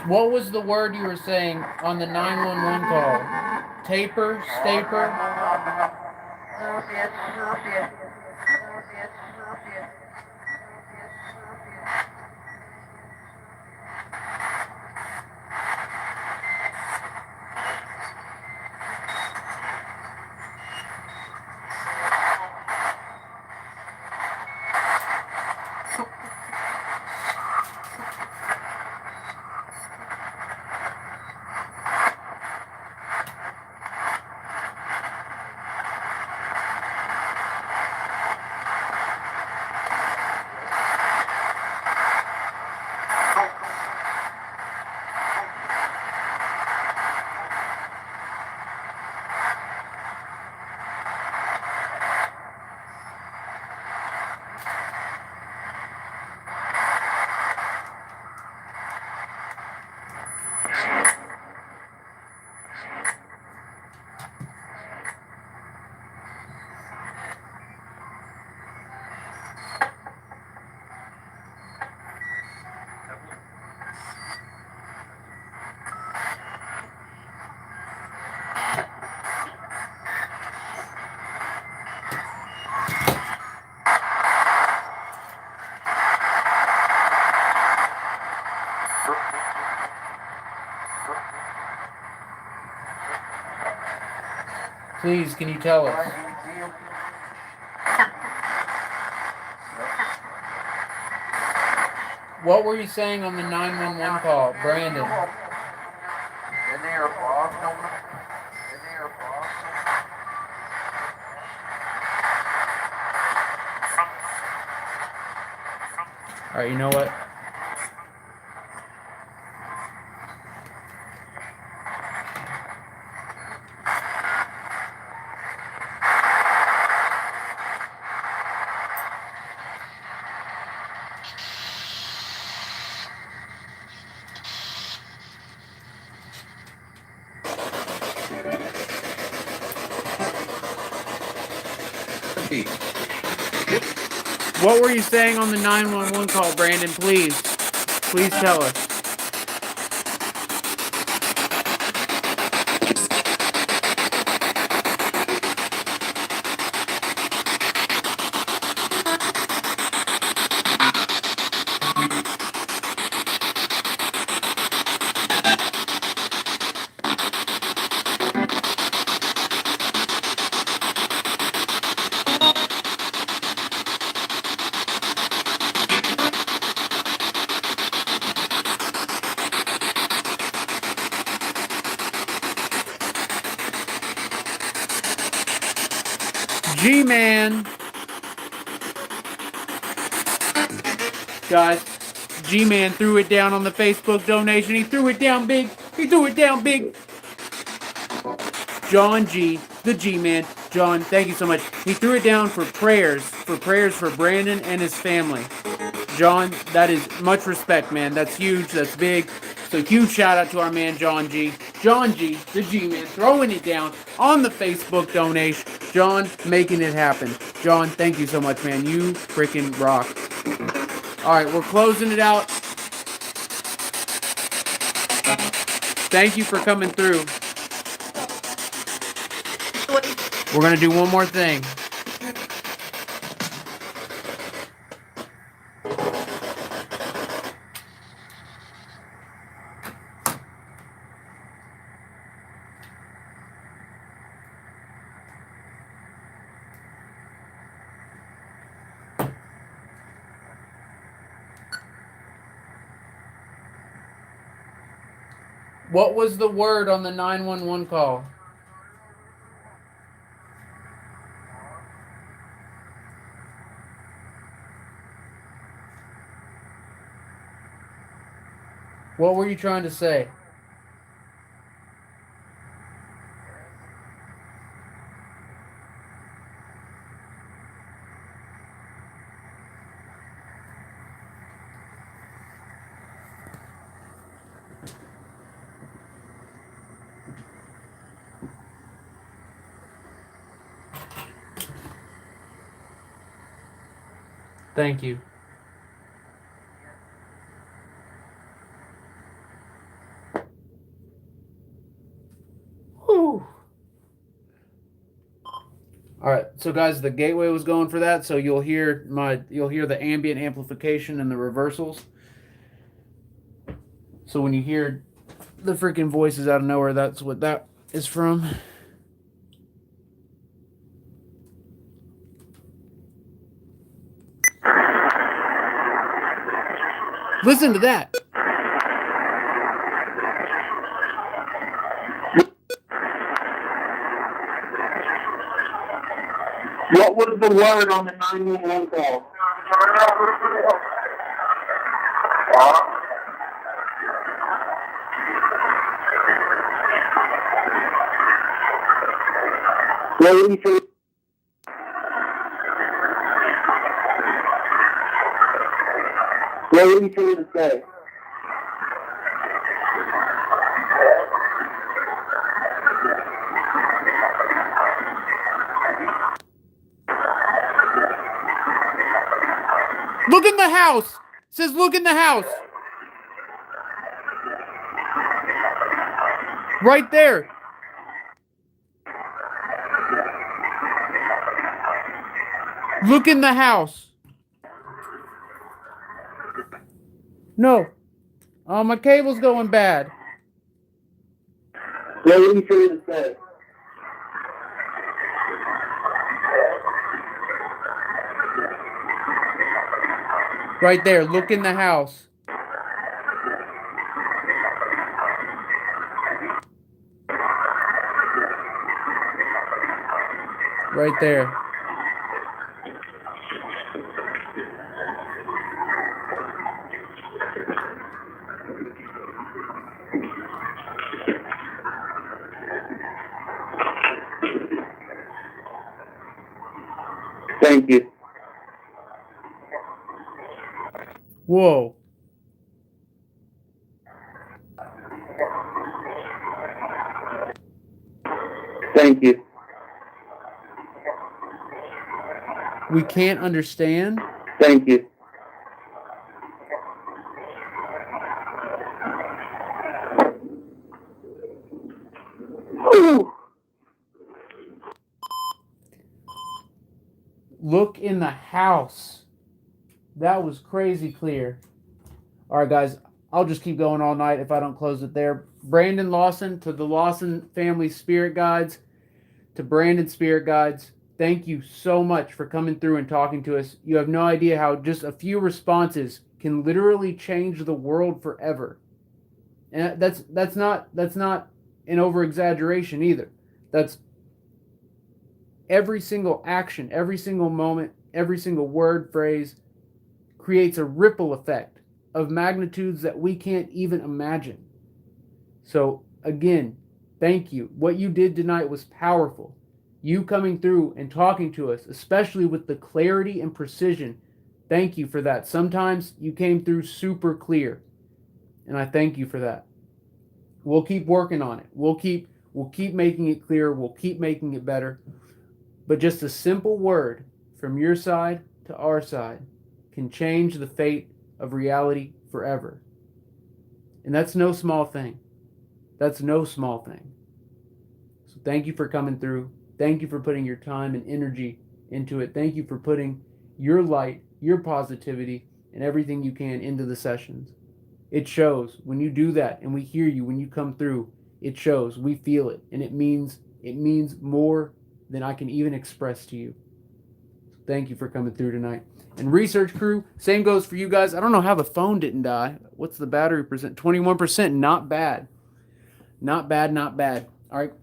What was the word you were saying on the 911 call? Taper, staper? Please, can you tell us? What were you saying on the 911 call, Brandon? All right, you know what? What were you saying on the 911 call, Brandon? Please tell us. G-Man. Guys, G-Man threw it down on the Facebook donation. He threw it down big. He threw it down big. John G, the G-Man. John, thank you so much. He threw it down for prayers for Brandon and his family. John, that is much respect, man. That's huge. That's big. So huge shout out to our man John G. John G, the G-Man, throwing it down on the Facebook donation. John, making it happen. John, thank you so much, man. You freaking rock. All right, we're closing it out. Thank you for coming through. We're going to do one more thing. What was the word on the 911 call? What were you trying to say? Thank you. Whew. All right, so guys, the gateway was going for that, so you'll hear the ambient amplification and the reversals. So when you hear the freaking voices out of nowhere, that's what that is from. Listen to that. What was the word on the 911 call? What did he say? What did he say to say? Look in the house. It says look in the house. Right there. Look in the house. No. Oh, my cable's going bad. What did he say to say? Right there. Look in the house. Right there. Thank you. Whoa. Thank you. We can't understand. Thank you. Ooh. Look in the house. That was crazy clear. All right, guys. I'll just keep going all night if I don't close it there. Brandon Lawson, to the Lawson family spirit guides, to Brandon spirit guides, thank you so much for coming through and talking to us. You have no idea how just a few responses can literally change the world forever. And that's not an over exaggeration either. That's every single action, every single moment, every single word, phrase creates a ripple effect of magnitudes that we can't even imagine. So again, thank you. What you did tonight was powerful. You coming through and talking to us, especially with the clarity and precision Thank you for that. Sometimes you came through super clear, and I thank you for that. We'll keep working on it. We'll keep making it clear. We'll keep making it better. But just a simple word from your side to our side can change the fate of reality forever. And that's no small thing. That's no small thing. So thank you for coming through. Thank you for putting your time and energy into it. Thank you for putting your light, your positivity, and everything you can into the sessions. It shows when you do that, and we hear you when you come through. It shows. We feel it, and it means more than I can even express to you. So thank you for coming through tonight. And research crew, same goes for you guys. I don't know how the phone didn't die. What's the battery percent? 21%. Not bad. Not bad, not bad. All right.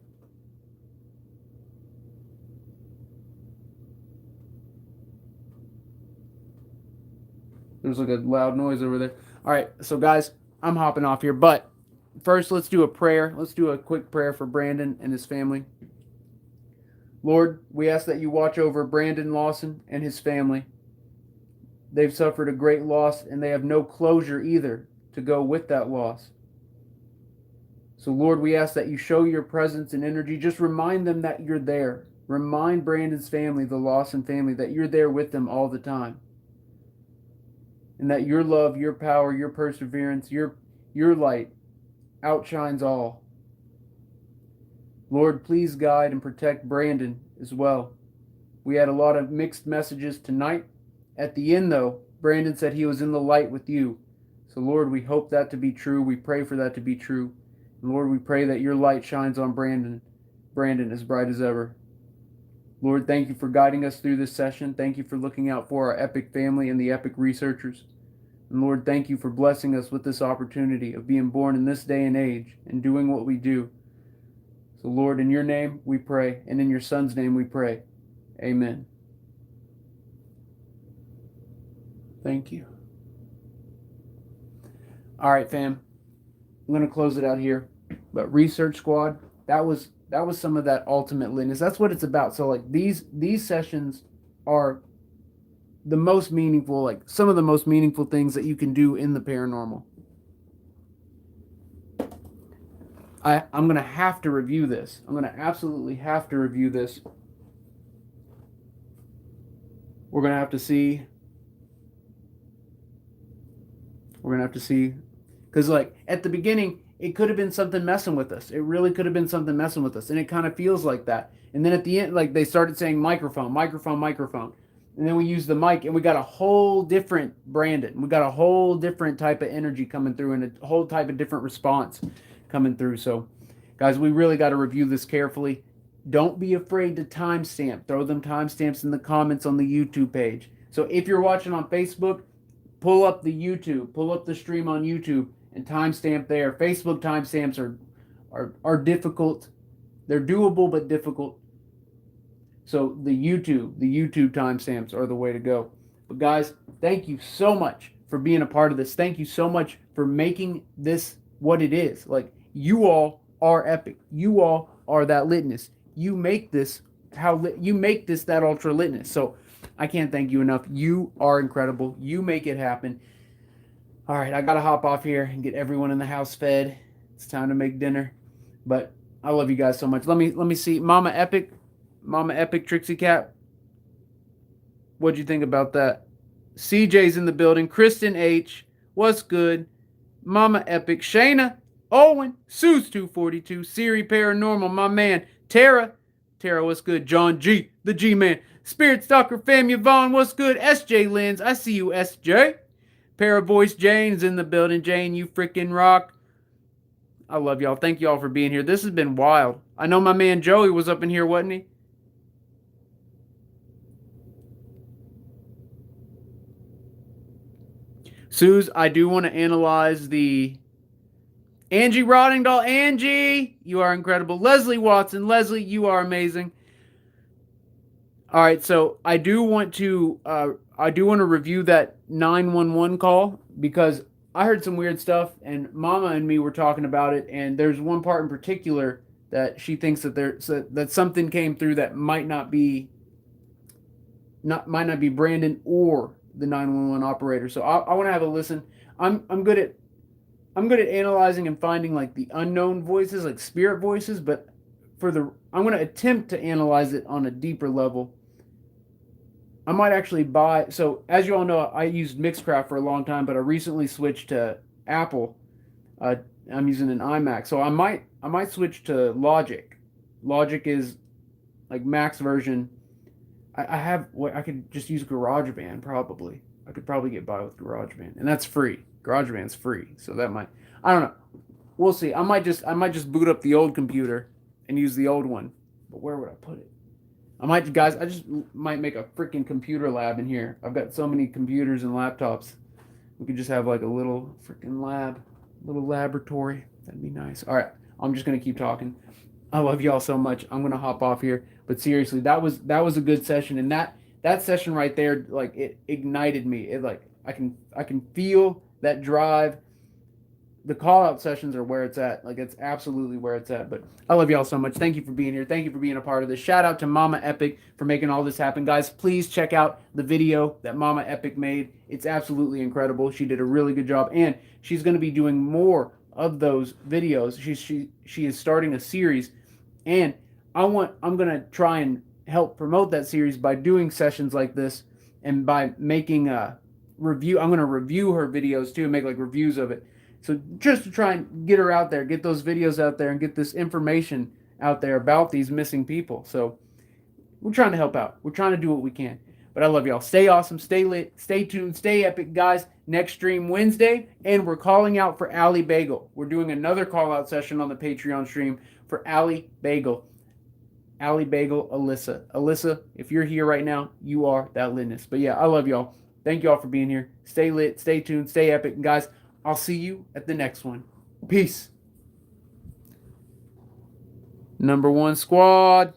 There's like a loud noise over there. All right, so guys, I'm hopping off here. But first, let's do a prayer. Let's do a quick prayer for Brandon and his family. Lord, we ask that you watch over Brandon Lawson and his family. They've suffered a great loss, and they have no closure either to go with that loss. So, Lord, we ask that you show your presence and energy. Just remind them that you're there. Remind Brandon's family, the Lawson family, that you're there with them all the time. And that your love, your power, your perseverance, your light outshines all. Lord, please guide and protect Brandon as well. We had a lot of mixed messages tonight. At the end, though, Brandon said he was in the light with you. So, Lord, we hope that to be true. We pray for that to be true. And Lord, we pray that your light shines on Brandon as bright as ever. Lord, thank you for guiding us through this session. Thank you for looking out for our epic family and the epic researchers. And Lord, thank you for blessing us with this opportunity of being born in this day and age and doing what we do. So, Lord, in your name we pray, and in your Son's name we pray. Amen. Thank you. All right, fam. I'm going to close it out here. But Research Squad, that was some of that ultimate litness. That's what it's about. So, like, these sessions are the most meaningful, like some of the most meaningful things that you can do in the paranormal. I'm going to have to review this. I'm going to absolutely have to review this. We're going to have to see. Because, like, at the beginning, it could have been something messing with us. It really could have been something messing with us. And it kind of feels like that. And then at the end, like, they started saying microphone. And then we used the mic, and we got a whole different Brandon. We got a whole different type of energy coming through, and a whole type of different response coming through. So, guys, we really got to review this carefully. Don't be afraid to timestamp. Throw them timestamps in the comments on the YouTube page. So if you're watching on Facebook, pull up the YouTube. Pull up the stream on YouTube and timestamp there. Facebook timestamps are difficult. They're doable, but difficult. So the YouTube timestamps are the way to go. But guys, thank you so much for being a part of this. Thank you so much for making this what it is. Like, you all are epic. You all are that litness. You make this that ultra litness. So I can't thank you enough. You are incredible. You make it happen. All right, I gotta hop off here and get everyone in the house fed. It's time to make dinner. But I love you guys so much. Let me see. Mama Epic Trixie Cat. What'd you think about that? CJ's in the building. Kristen H. What's good? Mama Epic. Shayna. Owen. Sue's 242. Siri Paranormal. My man. Tara. What's good? John G. The G-Man. Spirit Stalker Fam Yvonne. What's good? SJ Lens. I see you, SJ. Paravoice Jane's in the building. Jane, you freaking rock. I love y'all. Thank y'all for being here. This has been wild. I know my man Joey was up in here, wasn't he? Suze, I do want to analyze the Angie Roddingdahl. Angie, you are incredible. Leslie Watson. Leslie, you are amazing. All right, so I do want to review that 911 call, because I heard some weird stuff, and Mama and me were talking about it, and there's one part in particular that she thinks that something came through that might not be Brandon or the 911 operator. So I want to have a listen. I'm good at analyzing and finding like the unknown voices, like spirit voices, but I'm going to attempt to analyze it on a deeper level. I might actually buy. So as you all know, I used Mixcraft for a long time, but I recently switched to Apple. I'm using an iMac, so I might switch to Logic. Logic is like Mac's version. I could just use GarageBand probably. I could probably get by with GarageBand, and that's free. GarageBand's free, so that might. I don't know. We'll see. I might just boot up the old computer and use the old one. But where would I put it? I just might make a freaking computer lab in here. I've got so many computers and laptops. We could just have like a little freaking little laboratory. That'd be nice. All right, I'm just gonna keep talking. I love y'all so much. I'm gonna hop off here. But seriously, that was a good session, and that session right there, like it ignited me. It like I can feel that drive. The call out sessions are where it's at. Like it's absolutely where it's at. But I love y'all so much. Thank you for being here. Thank you for being a part of this. Shout out to Mama Epic for making all this happen. Guys, please check out the video that Mama Epic made. It's absolutely incredible. She did a really good job, and she's going to be doing more of those videos. She is starting a series, and I'm going to try and help promote that series by doing sessions like this and by making a review. I'm going to review her videos too, make like reviews of it. So just to try and get her out there, get those videos out there, and get this information out there about these missing people. So we're trying to help out. We're trying to do what we can. But I love y'all. Stay awesome. Stay lit. Stay tuned. Stay epic, guys. Next stream Wednesday. And we're calling out for Allie Bagel. We're doing another call out session on the Patreon stream for Allie Bagel. Allie Bagel, Alyssa. Alyssa, if you're here right now, you are that litness. But yeah, I love y'all. Thank y'all for being here. Stay lit. Stay tuned. Stay epic. And guys, I'll see you at the next one. Peace. Number one squad.